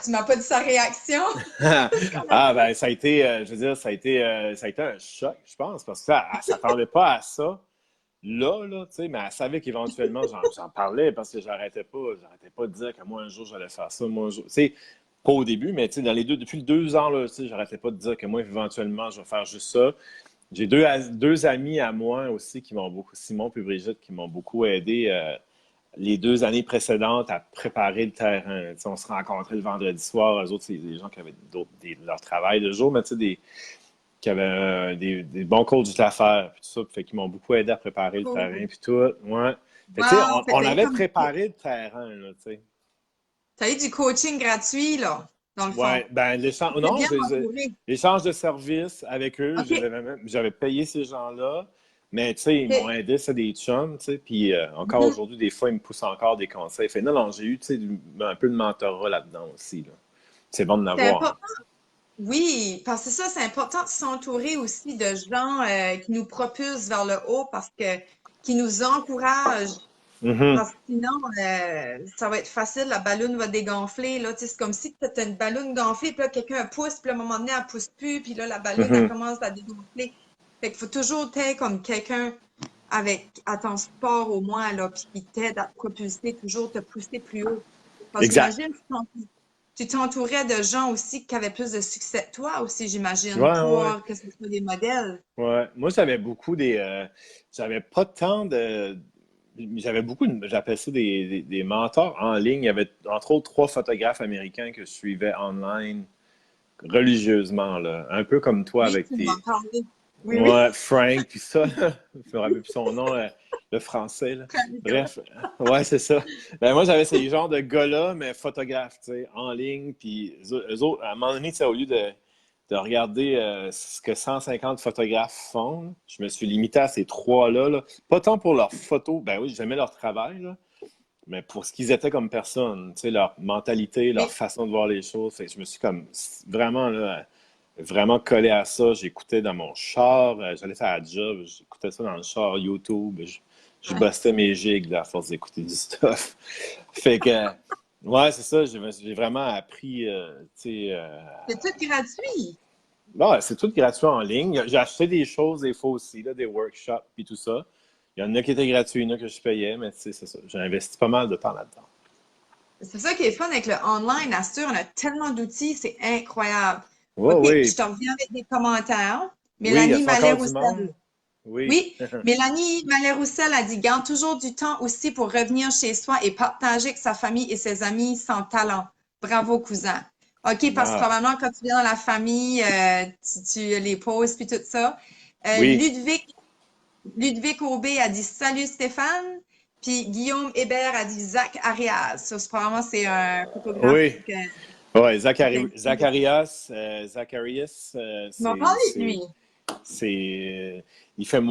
tu m'as pas dit sa réaction? Qu'est-ce qu'on a
ah,
fait?
ben, ça a été, je veux dire, ça a été un choc, je pense, parce que ça, elle s'attendait pas à ça. Là, tu sais, mais elle savait qu'éventuellement, j'en parlais parce que j'arrêtais pas de dire que moi, un jour, j'allais faire ça, moi, un jour. Tu sais, pas au début, mais tu sais, depuis le 2 ans, là, tu sais, j'arrêtais pas de dire que moi, éventuellement, je vais faire juste ça. J'ai deux amis à moi aussi qui m'ont beaucoup, Simon et Brigitte, qui m'ont beaucoup aidé les 2 années précédentes à préparer le terrain. Tu sais, on se rencontrait le vendredi soir, eux autres, c'est des gens qui avaient leur travail de jour, mais tu sais, qui avaient des bons coachs d'affaires, puis tout ça, fait qu'ils m'ont beaucoup aidé à préparer le terrain,
Cool.
puis tout. Ouais. Fait que, tu sais,
Wow! Fait que
on
t'as eu
avait
comme
préparé le terrain, là, tu sais.
t'as eu du coaching gratuit, là, dans le fond.
Ouais, ben, l'échange,
T'es
non,
bien entouré.
l'échange de services avec eux,
OK.
j'avais payé ces gens-là, mais, tu sais, ils m'ont
OK.
aidé, c'est des chums, tu sais, puis encore
Mhm.
aujourd'hui, des fois, ils me poussent encore des conseils. Fait non, non, j'ai eu, tu sais, un peu de mentorat là-dedans aussi, là. C'est bon de
C'est
l'avoir, hein.
important. Oui, parce que ça, c'est important de s'entourer aussi de gens qui nous propulsent vers le haut parce que qui nous encouragent.
Mhm,
Parce que sinon, ça va être facile, la balloune va dégonfler. Là, tu sais, c'est comme si tu as une balloune gonflée, puis là, quelqu'un pousse, puis là, à un moment donné, elle pousse plus, puis là, la balloune, elle
mhm.
commence à dégonfler. Fait qu'il faut toujours t'aider comme quelqu'un avec à ton sport au moins, là, puis qui t'aide à te propulser, toujours te pousser plus haut. Parce que
Exact.
j'imagine que tu t'entourais de gens aussi qui avaient plus de succès que toi aussi,
Ouais,
j'imagine,
ouais, ouais.
pour que ce soit des modèles.
Ouais. Moi, j'avais beaucoup j'avais pas tant de. J'avais beaucoup j'appelle ça des mentors en ligne. Il y avait entre autres 3 photographes américains que je suivais online religieusement, là. Un peu comme toi
Oui,
avec
tu m'en
tes.
parlais. Oui, oui.
Ouais, Frank, puis ça, là. Je me rappelle plus son nom, le français, là. Bref, ouais, c'est ça. Ben, moi, j'avais ces genres de gars-là, mais photographes, tu sais, en ligne, puis eux autres, à un moment donné, tu sais, au lieu de regarder ce que 150 photographes font, je me suis limité à ces trois-là, là. Pas tant pour leurs photos, ben oui, j'aimais leur travail, là, mais pour ce qu'ils étaient comme personnes, tu sais, leur mentalité, leur
Oui.
façon de voir les choses. Fait que je me suis comme vraiment, là, vraiment collé à ça. J'écoutais dans mon char, j'allais faire la job, j'écoutais ça dans le char YouTube, je bustais mes gigs là, à force d'écouter du stuff. Fait que, ouais, c'est ça, j'ai vraiment appris, tu sais,
C'est tout gratuit.
bon, c'est tout gratuit en ligne. J'ai acheté des choses des fois aussi, là, des workshops et tout ça. Il y en a qui étaient gratuits, il y en a que je payais, mais tu sais, c'est ça. J'ai investi pas mal de temps là-dedans.
C'est ça qui est fun avec le online, Astur. On a tellement d'outils, c'est incroyable.
Oui,
OK, je
oui.
te reviens avec des commentaires.
Oui, y
Mélanie
a encore du
Mallet-Roussel.
monde? Oui.
Oui, Mélanie Mallet-Roussel a dit, garde toujours du temps aussi pour revenir chez soi et partager avec sa famille et ses amis son talent. Bravo, cousin. OK, parce que
Ah,
probablement quand tu viens dans la famille, tu les poses puis tout ça.
oui.
Ludwig Aubé a dit salut Stéphane. Puis Guillaume Hébert a dit Zach Arias. Ça, probablement, c'est un photographe
Oui.
que,
Ouais,
qui t'inspire.
Zacharias,
Tu m'as parlé de lui.
il fait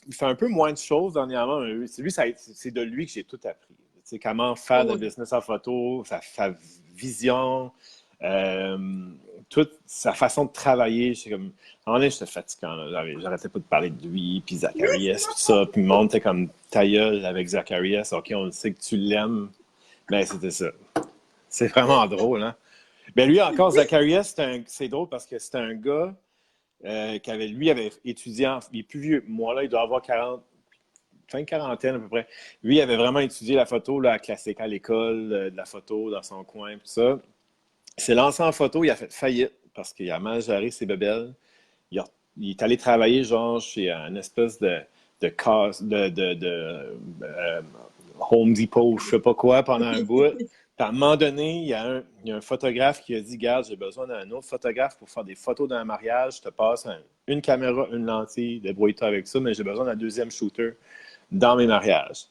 il fait un peu moins de choses dernièrement. Mais c'est de lui que j'ai tout appris. Tu sais, comment faire de
Cool.
business en photo, sa vision, euh, toute sa façon de travailler. C'est comme, en vrai, j'étais fatigant, là. J'arrêtais pas de parler de lui, puis
Oui, c'est
Zacharias,
ma
puis ça.
faute.
Puis le monde était comme ta gueule avec Zacharias. OK, on le sait que tu l'aimes. Mais c'était ça. C'est vraiment drôle, hein? Ben lui encore,
Oui.
Zacharias, c'est drôle parce que c'était un gars lui avait étudié, il est plus vieux que moi, là, il doit avoir 40, fin quarantaine à peu près. Lui, il avait vraiment étudié la photo là, à classique à l'école, de la photo dans son coin, tout ça. Il s'est lancé en photo, il a fait faillite parce qu'il a mal géré ses bébelles. Il, a- il est allé travailler genre chez une espèce de casse, Home Depot, je sais pas quoi, pendant un bout. Puis à un moment donné, il y a un photographe qui a dit, Garde, j'ai besoin d'un autre photographe pour faire des photos d'un mariage. Je te passe une caméra, une lentille, débrouille-toi avec ça, mais j'ai besoin d'un deuxième shooter dans mes mariages.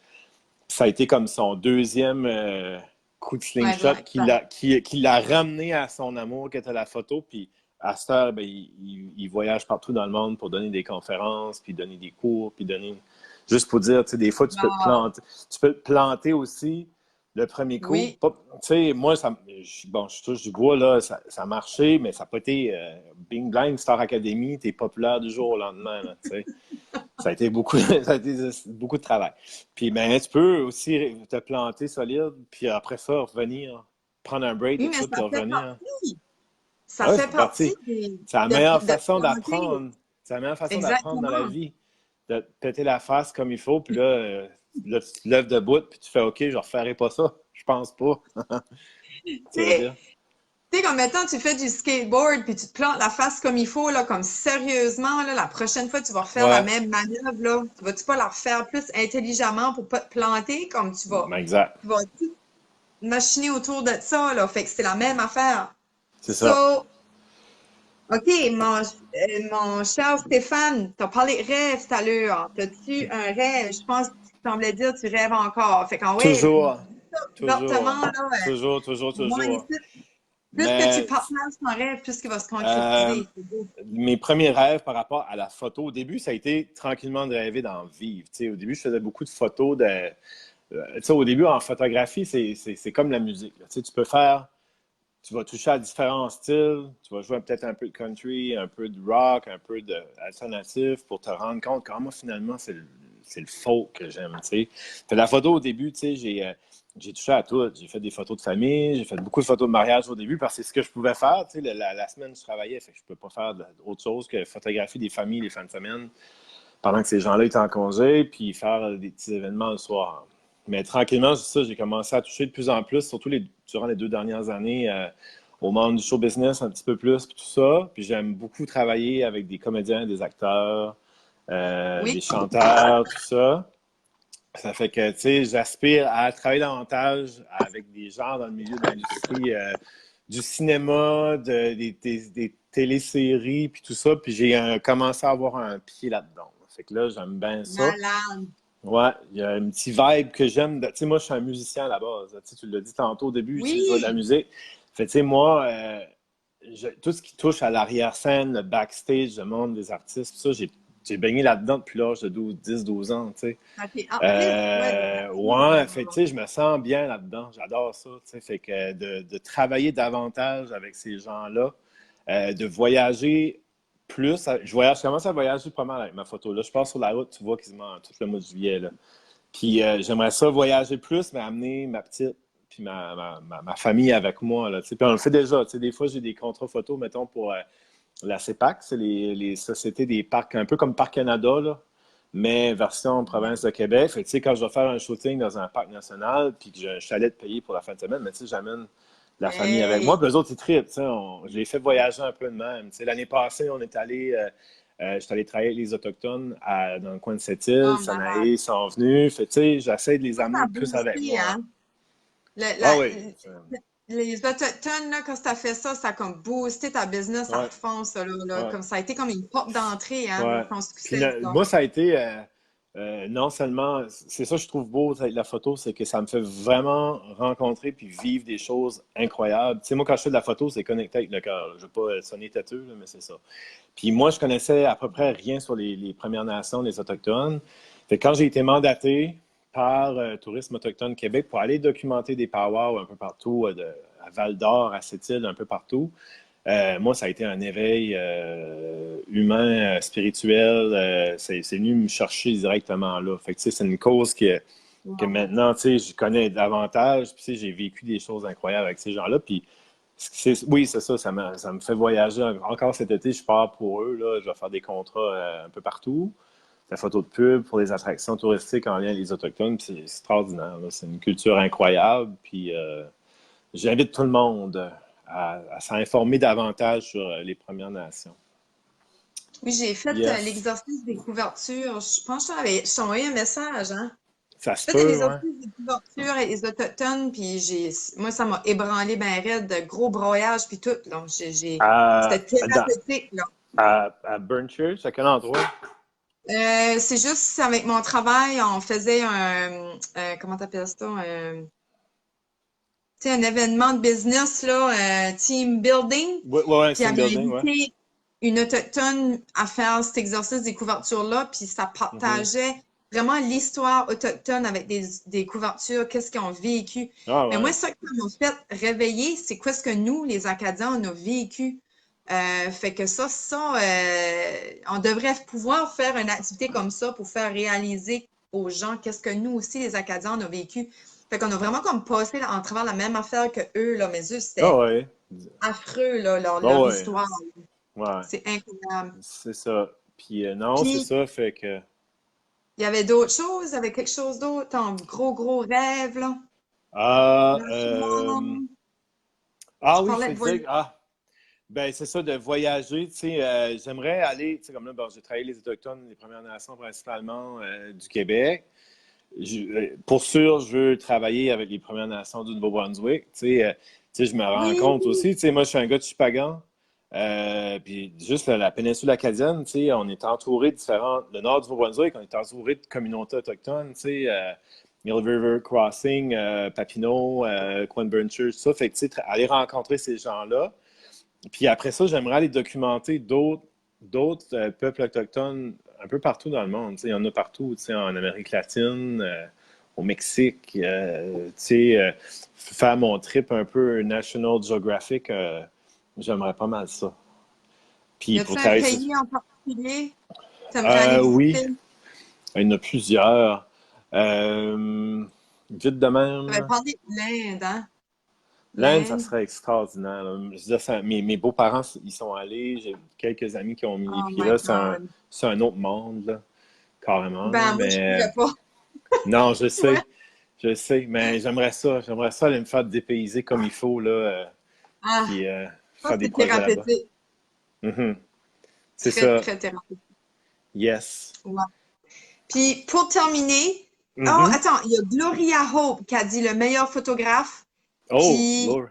Ça a été comme son deuxième coup de
Ouais,
slingshot
exact.
qui l'a ramené à son amour qui était la photo. Puis à cette heure, ben, il voyage partout dans le monde pour donner des conférences, puis donner des cours, puis donner. Juste pour dire, tu sais, des fois,
Wow.
tu peux te planter aussi le premier coup.
Oui.
Tu sais, moi, bon, je touche du bois, là, ça a marché, mais ça n'a pas été Bing Bang Star Academy, t'es populaire du jour au lendemain, là, tu sais. Ça a été beaucoup, ça a été beaucoup de travail. Puis, ben, tu peux aussi te planter solide, puis après ça, revenir, prendre un break
Oui,
et
mais
tout, puis
ça fait
revenir.
partie. Ça
Ouais,
fait
c'est parti.
partie
C'est la meilleure
de
façon
planter.
d'apprendre. C'est la meilleure façon d'apprendre dans la
Exactement.
vie. De te péter la face comme il faut, puis là, tu te lèves debout, puis tu fais OK, je ne referai pas ça. Je pense pas.
Tu
Tu veux
sais,
dire?
comme maintenant, tu fais du skateboard puis tu te plantes la face comme il faut, là, comme sérieusement, là, la prochaine fois, tu vas refaire la
Ouais,
même manœuvre, là. Tu vas-tu pas la refaire plus intelligemment pour pas te planter, comme
ben, exact.
tu vas tout machiner autour de ça, là. Fait que c'est la même affaire.
C'est ça.
So, OK, mon cher Stéphane, t'as parlé de rêve tout à l'heure. T'as-tu un rêve? Je pense que tu semblais dire que tu rêves encore. Fait qu'en ouais,
Toujours.
ouvertement,
Toujours.
là,
Toujours, toujours,
au moins ici,
toujours.
plus que tu
Mais
partages ton rêve, plus qu'il va se
euh,
concrétiser. C'est beau.
mes premiers rêves par rapport à la photo, au début, ça a été tranquillement de rêver d'en vivre. Tu sais, au début, je faisais beaucoup de photos de. Tu sais, au début, en photographie, c'est comme la musique, là. Tu sais, tu vas toucher à différents styles, tu vas jouer peut-être un peu de country, un peu de rock, un peu d'alternatif pour te rendre compte que moi, finalement, c'est le folk que j'aime, tu sais. Fait la photo, au début, tu sais, j'ai touché à tout. J'ai fait des photos de famille, j'ai fait beaucoup de photos de mariage au début parce que c'est ce que je pouvais faire, tu sais. La semaine, je travaillais, fait que je ne peux pas faire autre chose que photographier des familles les fins de semaine pendant que ces gens-là étaient en congé, puis faire des petits événements le soir. Mais tranquillement, ça, j'ai commencé à toucher de plus en plus, surtout durant les 2 dernières années, au monde du show business un petit peu plus, puis tout ça. Puis j'aime beaucoup travailler avec des comédiens, des acteurs, des
Oui.
chanteurs, tout ça. Ça fait que, tu sais, j'aspire à travailler davantage avec des gens dans le milieu de l'industrie du cinéma, des téléséries, puis tout ça. Puis j'ai commencé à avoir un pied là-dedans. Fait que là, j'aime bien ça.
Malade.
Ouais, il y a un petit vibe que j'aime. Tu sais, moi, je suis un musicien à la base. Tu sais, tu l'as dit tantôt au début, tu sais, je joue de la
Oui.
musique. Fait tu sais, moi, tout ce qui touche à l'arrière-scène, le backstage, le monde des artistes, tout ça, j'ai baigné là-dedans depuis l'âge de 10, 12 ans, tu sais.
Ça t'est artiste, ouais, de
Ouais, fait, tu
nature.
sais, je me sens bien là-dedans. J'adore ça, tu sais. Fait que de travailler davantage avec ces gens-là, de voyager plus. Je commence à voyager pas mal avec ma photo. Là, je pars sur la route, tu vois, quasiment tout le mois de juillet, là. Puis j'aimerais ça voyager plus, mais amener ma petite puis ma famille avec moi, là, tu sais. Puis on le fait déjà, tu sais. Des fois, j'ai des contrats photos, mettons, pour la CEPAC, c'est les sociétés des parcs, un peu comme Parc Canada, là, mais version province de Québec. Fait que, tu sais, quand je vais faire un shooting dans un parc national, puis que j'ai un chalet de payer pour la fin de semaine, mais tu sais, j'amène la famille avec moi.
Hey,
Puis eux autres, ils trippent, tu sais, je les fais voyager un peu de même. Tu sais, l'année passée, on est allé, j'étais allé travailler avec les Autochtones dans le coin de Sept-Îles.
oh, malade.
Sanaï sont venus. Fait, tu sais, j'essaie de les
Ça a
amener plus avec
boosté,
moi.
hein? Le-
Ah
la-
oui.
les Autochtones, là, quand ça fait ça, ça a comme boosté ta business à
Ouais,
fond, ça, là.
ouais.
Comme ça a été comme une porte d'entrée, hein,
Ouais.
pour ton
Puis
succès, ça.
moi, ça a été non seulement, c'est ça que je trouve beau avec la photo, c'est que ça me fait vraiment rencontrer puis vivre des choses incroyables. Tu sais, moi, quand je fais de la photo, c'est connecté avec le cœur. Je ne veux pas sonner têteux, là, mais c'est ça. Puis moi, je connaissais à peu près rien sur les Premières Nations, les Autochtones. Fait que quand j'ai été mandaté par Tourisme Autochtone Québec pour aller documenter des powwows un peu partout, à Val-d'Or, à Sept-Îles, un peu partout, moi, ça a été un éveil humain, spirituel. C'est venu me chercher directement là. Fait que, tu sais, c'est une cause que
Wow.
maintenant, tu sais, je connais davantage. Puis, tu sais, j'ai vécu des choses incroyables avec ces gens-là. Puis, oui, c'est ça, ça me fait voyager. Encore cet été, je pars pour eux. Là, je vais faire des contrats un peu partout. La photo de pub pour les attractions touristiques en lien avec les Autochtones. Puis, c'est extraordinaire, là. C'est une culture incroyable. Puis, j'invite tout le monde à s'informer davantage sur les Premières Nations.
Oui, j'ai fait
Yes.
l'exercice des couvertures. Je pense que je t'ai envoyé un message, hein?
Ça se
Fait des
peut, ouais.
exercices de couverture avec les autochtones, puis moi, ça m'a ébranlé ben raide, de gros broyages, puis tout, là.
À,
C'était thérapeutique, là.
à Burnchurch, à quel endroit?
C'est juste avec mon travail, on faisait comment t'appelles ça? Tu sais, un événement de business, là, team building.
Ouais, ouais, ouais,
Puis il
team
avait
building, ouais.
invité une autochtone à faire cet exercice des couvertures-là, puis ça
Mhm.
partageait vraiment l'histoire autochtone avec des couvertures, qu'est-ce qu'ils ont vécu.
Ah
Mais moi,
ouais.
ça qui m'a fait réveiller, c'est qu'est-ce que nous, les Acadiens, on a vécu. Fait que on devrait pouvoir faire une activité comme ça pour faire réaliser aux gens qu'est-ce que nous aussi, les Acadiens, on a vécu. Fait qu'on a vraiment comme passé en travers la même affaire que eux, là, mais eux,
Ah
c'était
ouais.
affreux, là,
Ah
leur
ouais.
histoire.
Ouais.
C'est incroyable.
C'est ça. Puis non, c'est
Puis,
ça, fait que.
il y avait d'autres choses, il y avait quelque chose d'autre, ton gros, gros rêve, là.
Ah,
Logement. Tu
ah oui, je
parlais
te
de voyage.
disais, ben c'est ça, de voyager, tu sais, j'aimerais aller, tu sais, comme là, bon, j'ai travaillé les Autochtones, les Premières Nations principalement du Québec. Pour sûr, je veux travailler avec les Premières Nations du Nouveau-Brunswick. Tu sais, je me rends
Oui,
compte aussi, tu sais, moi, je suis un gars de Chupagan. Puis juste la péninsule acadienne, tu sais, on est entouré de différentes. Le nord du Nouveau-Brunswick, on est entouré de communautés autochtones, tu sais, Mill River Crossing, Papineau, Quinburn Church, ça. Fait que, tu sais, aller rencontrer ces gens-là. Puis après ça, j'aimerais aller documenter d'autres peuples autochtones un peu partout dans le monde. Tu sais, il y en a partout, tu sais, en Amérique latine, au Mexique. Tu sais, faire mon trip un peu National Geographic, j'aimerais pas mal ça.
y
Puis pour
a-t-il un
travailler sur...
pays en particulier que tu aimerais aller
Oui,
visiter?
il y en a plusieurs. Vite de
Tu avais
même.
parlé de l'Inde, hein?
L'Inde, ça
L'Inde.
serait extraordinaire, là. Je veux dire, mes beaux-parents, ils sont allés. J'ai quelques amis qui ont mis les
Oh
pieds
my
là.
God.
C'est un autre monde, là, carrément. Là.
Ben, moi, je
Mais
pourrais pas.
non,
Toi?
je sais. Mais j'aimerais ça. J'aimerais ça aller me faire dépayser comme il faut, là,
Ah,
puis
ça,
faire des
c'est
projets là-bas.
thérapeutique.
Mhm. C'est
Très,
ça.
très thérapeutique.
Yes.
Ouais. Puis, pour terminer, oh,
Mhm.
attends, il y a Gloria Hope qui a dit le meilleur photographe.
Oh,
Puis,
Lord.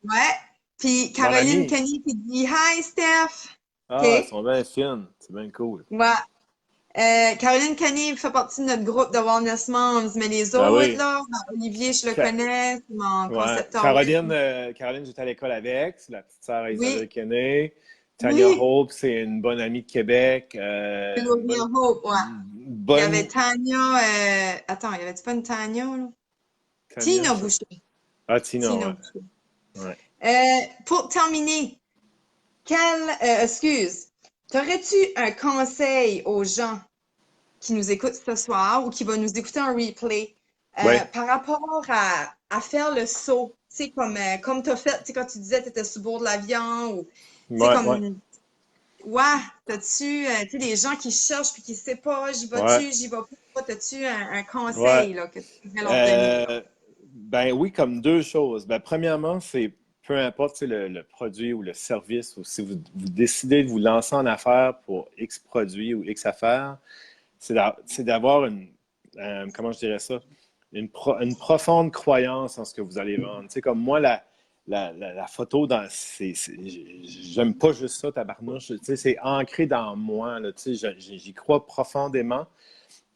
ouais. Puis,
Mon
Caroline
ami.
Kenny qui dit Hi, Steph.
Ah, ils
OK.
sont bien fines. C'est bien cool.
Ouais. Caroline Kenny fait partie de notre groupe de Wellness Moms, mais les
Ben
autres,
oui.
là, ben, Olivier, je le
Ca-
connais, c'est mon
Ouais.
concepteur web.
Caroline, j'étais à l'école avec. C'est la petite sœur à Isabelle
Oui,
Kenney. Tanya
oui,
Hope, c'est une bonne amie de Québec.
Gloria Hope, ouais. Il y avait
Bonne.
Tanya, attends, il y avait-tu pas une Tanya, là?
Tanya,
Tina
ça.
Boucher.
Ah, Tina,
Tina
ouais.
Boucher.
Ouais.
Pour terminer, excuse, t'aurais-tu un conseil aux gens qui nous écoutent ce soir ou qui vont nous écouter en replay
Ouais.
par rapport à faire le saut? Tu sais, comme tu as fait, tu sais, quand tu disais que tu étais sous bord de l'avion ou, tu sais,
Ouais, ouais.
comme, ouais, tu sais, les gens qui cherchent puis qui ne savent pas, j'y
Ouais.
vais-tu, j'y vais pas, t'as-tu un
Ouais.
conseil, là, que tu pourrais leur donner, là?
Ben oui, comme deux choses. Ben, premièrement, c'est peu importe tu sais, le produit ou le service, ou si vous décidez de vous lancer en affaires pour X produit ou X affaires, c'est d'avoir comment je dirais ça, une profonde croyance en ce que vous allez vendre. Tu sais, comme moi, la photo, j'aime pas juste ça, tabarnouche. Tu sais, c'est ancré dans moi. Là, tu sais, j'y crois profondément.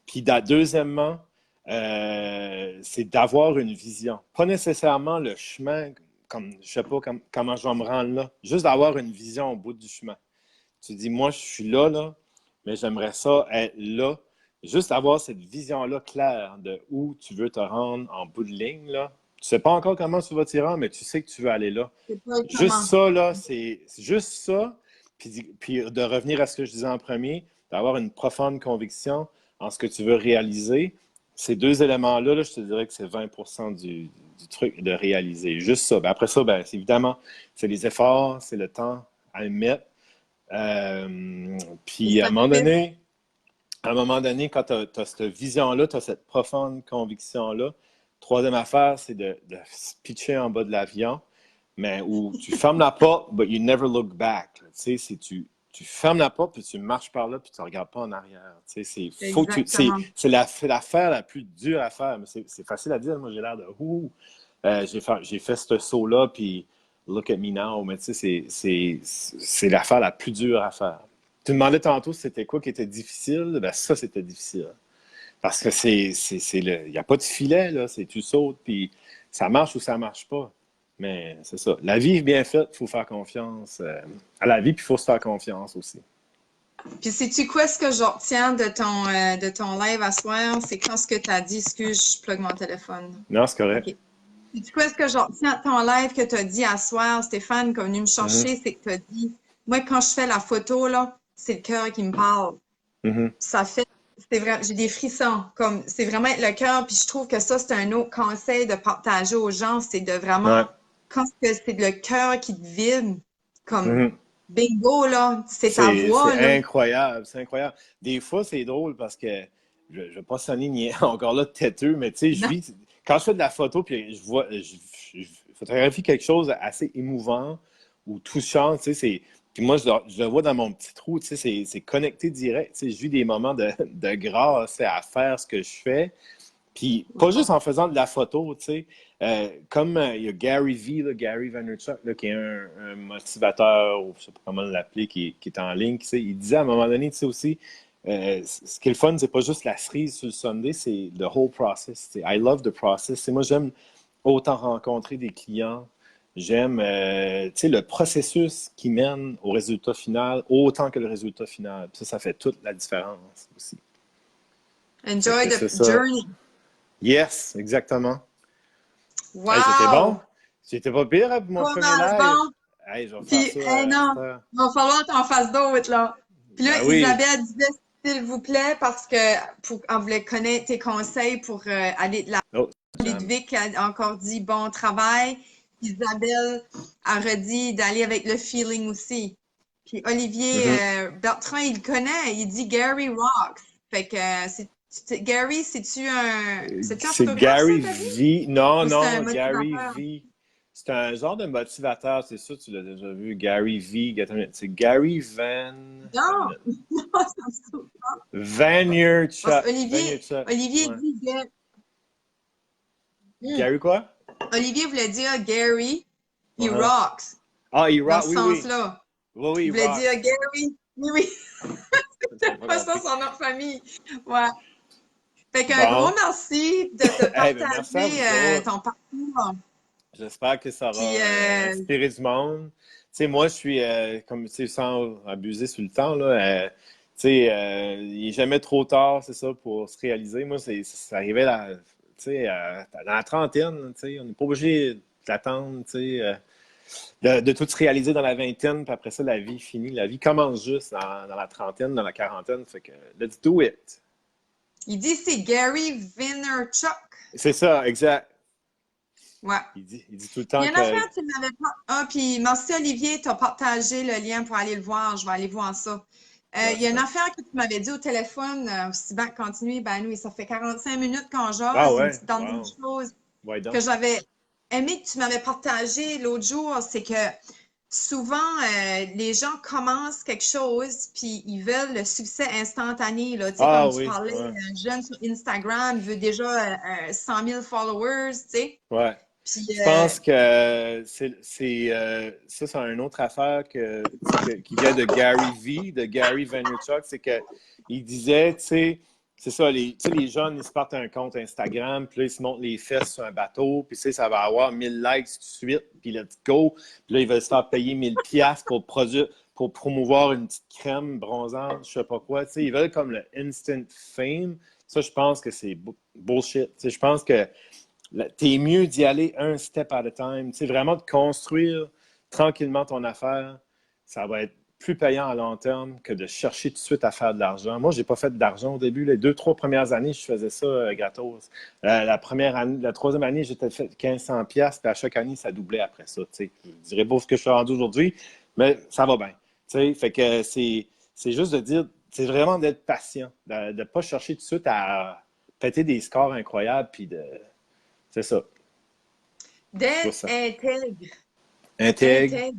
Puis, deuxièmement, c'est d'avoir une vision. Pas nécessairement le chemin, comme je sais pas comment je vais me rendre là. Juste d'avoir une vision au bout du chemin. Tu dis, moi, je suis là, là, mais j'aimerais ça être là. Juste avoir cette vision-là claire de où tu veux te rendre en bout de ligne, là. Tu sais pas encore comment tu vas t'y rendre, mais tu sais que tu veux aller là.
C'est pas
Juste
comment.
ça, là, c'est juste ça. Puis de revenir à ce que je disais en premier, d'avoir une profonde conviction en ce que tu veux réaliser. Ces deux éléments-là, là, je te dirais que c'est 20% du truc de réaliser. Juste ça. Ben, après ça, ben, évidemment, c'est les efforts, c'est le temps à mettre.
Les
Puis
sacrifices.
à un moment donné, quand tu as cette vision-là, tu as cette profonde conviction-là, troisième affaire, c'est de se pitcher en bas de l'avion, mais où tu fermes la porte, but you never look back. Tu sais, si tu fermes la porte, puis tu marches par là, puis tu ne regardes pas en arrière. Tu sais,
Exactement.
c'est l'affaire la plus dure à faire. Mais c'est facile à dire. Moi, j'ai l'air de ouh. J'ai fait ce saut-là, puis look at me now. Mais tu sais, c'est l'affaire la plus dure à faire. Tu me demandais tantôt si c'était quoi qui était difficile. Ben, ça, c'était difficile. Parce que il n'y a pas de filet, là. Tu sautes, puis ça marche ou ça marche pas. Mais c'est ça. La vie est bien faite, il faut faire confiance à la vie, puis il faut se faire confiance aussi.
Puis sais-tu quoi ce que je retiens de ton live à soir? C'est quand ce que tu as dit, excuse, je plug mon téléphone.
Non, c'est correct.
OK. Sais-tu quoi ce que je retiens de ton live que tu as dit à soir, Stéphane, qui est venu me
Mhm,
chercher, c'est que tu as dit, moi, quand je fais la photo, là, c'est le cœur qui me parle.
mhm.
Ça fait, c'est vrai, j'ai des frissons, comme, c'est vraiment le cœur, puis je trouve que ça, c'est un autre conseil de partager aux gens, c'est de vraiment,
Ouais.
quand c'est le cœur qui te vibre, comme,
Mhm.
bingo, là, c'est ta voix,
C'est
là.
incroyable, c'est incroyable. Des fois, c'est drôle parce que je ne vais pas sonner encore là têteux, mais tu sais, quand je fais de la photo, puis je photographie quelque chose d'assez émouvant ou touchant, tu sais, puis moi, je le vois dans mon petit trou, tu sais, c'est connecté direct, tu sais, je vis des moments de grâce à faire ce que je fais. Puis pas juste en faisant de la photo, tu sais. Comme il y a Gary V, là, Gary Vaynerchuk, là, qui est un motivateur, ou je sais pas comment l'appeler, qui est en ligne, tu sais, il disait à un moment donné, tu sais aussi, ce qui est le fun, c'est pas juste la cerise sur le Sunday, c'est the whole process. Tu sais. I love the process. Moi, j'aime autant rencontrer des clients, j'aime tu sais, le processus qui mène au résultat final, autant que le résultat final. Puis ça fait toute la différence aussi. Fait
Enjoy
que
the
c'est ça.
journey.
Yes, exactement. Hey, c'était bon.
Wow!
C'était pas pire hein, pour mon
Pas
premier
mal
live.
bon.
Hey, je vais faire
Puis,
ça
hey,
à cette
non,
heure.
il va falloir t'en fasses d'autres, là. Puis là,
Ben oui.
Isabelle disait, s'il vous plaît, parce que on voulait connaître tes conseils pour aller de la
Oh, Jam.
Ludwig a encore dit bon travail. Isabelle a redit d'aller avec le feeling aussi. Puis Olivier
Mhm.
Bertrand, il connaît, il dit Gary Rocks. Fait que Gary, c'est-tu un
C'est
photographe, ça,
Gary
t'as dit?
V. Non,
Ou c'est un
non, Gary
motivateur?
V. C'est un genre de motivateur, c'est sûr, tu l'as déjà vu. Gary V. Attends une minute. C'est Gary Van. Attends une
Non!
minute.
Non, ça me saoule. Parce
Vaynerchuk.
que
Vaynerchuk.
Olivier
Ouais.
dit Hmm.
Gary quoi?
Olivier voulait dire Gary, he
Uh-huh.
rocks,
Ah, il
dans
rock.
ce
Oui, oui.
sens-là.
Oui, oui,
Il
il
voulait
rock.
dire Gary. Oui, oui,
T'as
c'est
pas
pas ça
compris.
son nom de famille. Ouais. Fait qu'un gros
Bon.
merci de
Eh ben, merci à
partager
vous autres.
ton parcours.
J'espère que ça
Puis,
aura inspiré du monde. Tu sais, moi, je suis, comme tu sais, sans abuser sur le temps, là, tu sais, il n'est jamais trop tard, c'est ça, pour se réaliser. Moi, ça arrivait là, tu sais, dans la trentaine, tu sais, on n'est pas obligé d'attendre, tu sais, de tout se réaliser dans la vingtaine, puis après ça, la vie finit. La vie commence juste dans la trentaine, dans la quarantaine, fait que let's do it.
il dit c'est Gary Vaynerchuk.
C'est ça, exact.
Ouais.
Il dit tout le
Il y
temps
a une
que...
affaire, tu m'avais pas. Ah, puis merci Olivier, tu as partagé le lien pour aller le voir. Je vais aller voir ça.
Ouais,
Il y a
c'est
une
un...
affaire que tu m'avais dit au téléphone, aussi bien continuer, ben oui, ça fait 45 minutes qu'on
Ah
jase, une
ouais,
petite dernière
wow.
chose
Ouais,
que
donc.
j'avais aimé que tu m'avais partagé l'autre jour, c'est que souvent, les gens commencent quelque chose, puis ils veulent le succès instantané, là. Tu sais,
Ah
comme tu
oui,
parlais,
ouais.
un jeune sur Instagram, il veut déjà 100 000 followers, tu sais.
Ouais.
Puis,
Je pense que ça, c'est une autre affaire qui vient de Gary V, de Gary Vaynerchuk, c'est que il disait, tu sais, c'est ça, tu sais, les jeunes, ils se partent un compte Instagram, puis là, ils se montent les fesses sur un bateau, puis tu sais, ça va avoir 1000 likes tout de suite, puis let's go. Puis là, ils veulent se faire payer 1000 piastres pour produire, pour promouvoir une petite crème bronzante, je sais pas quoi. Tu sais, ils veulent comme le instant fame. Ça, je pense que c'est bullshit. Tu sais, je pense que t'es mieux d'y aller un step at a time. Tu sais, vraiment de construire tranquillement ton affaire. Ça va être plus payant à long terme que de chercher tout de suite à faire de l'argent. Moi, j'ai pas fait d'argent au début. Les 2, 3 premières années, je faisais ça gratos. La première année, la troisième année, j'étais fait 1500 pièces, puis à chaque année, ça doublait après ça. Tu sais. Je dirais pas ce que je suis rendu aujourd'hui, mais ça va bien. Tu sais, fait que c'est juste de dire, c'est vraiment d'être patient, de ne pas chercher tout de suite à péter des scores incroyables, puis de c'est ça. C'est pas
d'être
ça.
intègre,
Intègre,
intègre,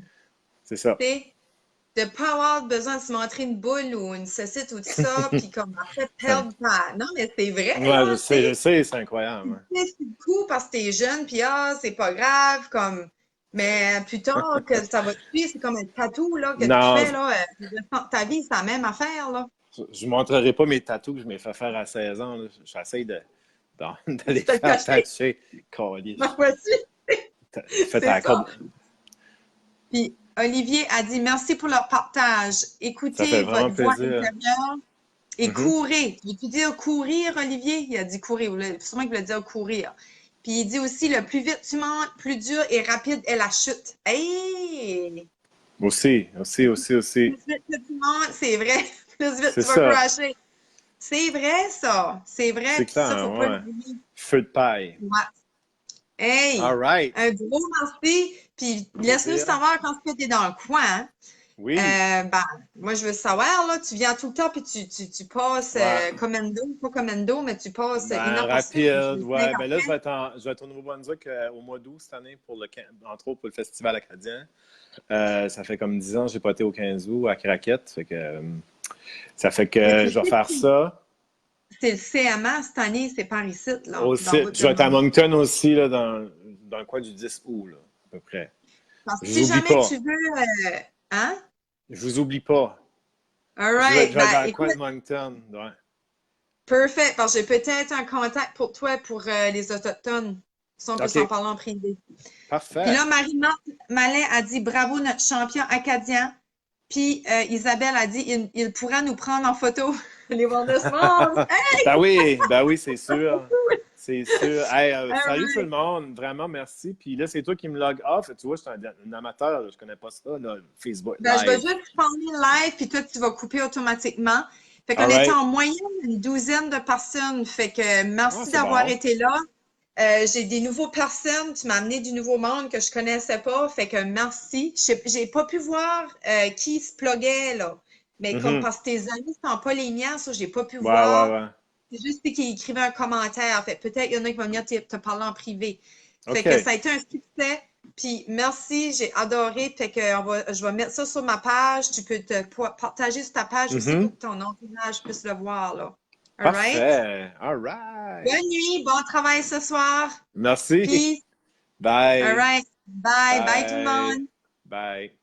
c'est ça.
tu sais, de pas avoir besoin de se montrer une boule ou une saucisse ou tout ça, puis comme après perdre ta... Non, mais c'est vrai,
Ouais,
là, tu
je
sais.
sais, c'est incroyable. Ouais.
C'est le coup parce que t'es jeune, puis c'est pas grave, comme... Mais plus tard, que ça va te suivre, c'est comme un tatou, là, que tu
Non,
fais, là, le restant de ta vie, c'est la même affaire, là.
je ne montrerai pas mes tatous que je m'ai fait faire à 16 ans. Là. J'essaie de les
Tu te le
faire
cacher.
tatouer. Câlisse.
Voici.
Faites
C'est
à la
ça.
corde.
Puis Olivier a dit merci pour leur partage.
Ça fait
Écoutez
vraiment
votre voix
plaisir.
intérieure et
Mhm.
courez. Veux-tu dire courir, Olivier? Il a dit courir. Sûrement qu'il voulait dire courir. Puis il dit aussi le plus vite tu montes, plus dur et rapide est la chute. Hey!
Aussi.
Plus vite que tu montes, c'est vrai. Plus vite
C'est
tu vas
ça.
crasher. C'est vrai, ça. C'est vrai.
C'est
Puis ça,
clair,
faut pas
ouais.
l'oublier.
Feu de paille.
Ouais.
All
Hey!
right.
Un gros merci. Puis laisse-nous
Plaisir.
savoir quand tu es dans le coin. Hein.
Oui.
Ben, moi, je veux savoir, là, tu viens tout le temps, puis tu passes
Ouais.
pas commando, mais tu passes une
Ben,
heure par
rapide.
semaine,
Ouais.
5
Ben là,
après.
je vais être au Nouveau-Brunswick au mois d'août cette année, entre autres pour le Festival acadien. Ça fait comme 10 ans que j'ai pas été au 15 août à Craquette. Ça fait
Mais
que
tu
je vais
sais,
faire ça.
c'est le CMA cette année, c'est par ici, là, dans
Aussi,
le bout
je
de
vais être à
Moncton.
Moncton aussi, là, dans le coin du 10 août, là, à peu près.
Parce que
Je vous
si
oublie
jamais
pas.
tu veux, hein?
Je vous oublie pas.
All right,
Je vais être
ben,
dans le coin
écoute,
de Moncton. Ouais.
perfect, parce que j'ai peut-être un contact pour toi pour les Autochtones. Si on peut s'en
OK.
parler en privé. Puis
Parfait.
là, Marie-Marthe Malin a dit bravo, notre champion acadien. Puis Isabelle a dit il pourra nous prendre en photo. Les Wonder Swans.
Ben oui, c'est sûr. C'est sûr. Hey,
All
salut tout le
right.
monde. Vraiment, merci. Puis là, c'est toi qui me log off. Tu vois, je suis un amateur. Là. Je connais pas ça, là, Facebook
Ben, je vais
Live.
juste prendre live, puis toi, tu vas couper automatiquement. Fait
All
qu'on était
right.
en moyenne une douzaine de personnes. Fait que
Ah,
merci
c'est
d'avoir
bon.
été là. J'ai des nouveaux personnes. Tu m'as amené du nouveau monde que je connaissais pas. Fait que merci. J'ai pas pu voir qui se pluguait, là. Mais comme
Mhm.
parce que tes amis sont pas les miens, ça, j'ai pas pu voir.
Ouais.
C'est juste qui écrivait un commentaire. Fait peut-être il y en a qui vont venir te parler en privé. Fait que
OK.
ça a été un succès. Puis merci, j'ai adoré. Fait que je vais mettre ça sur ma page. Tu peux partager sur ta page aussi
Mhm.
pour que ton entourage puisse le voir, là. All right?
Parfait. All right.
Bonne nuit, bon travail ce soir.
Merci.
Peace. All
Bye.
right. Bye. Bye tout le
Bye.
monde.
Bye.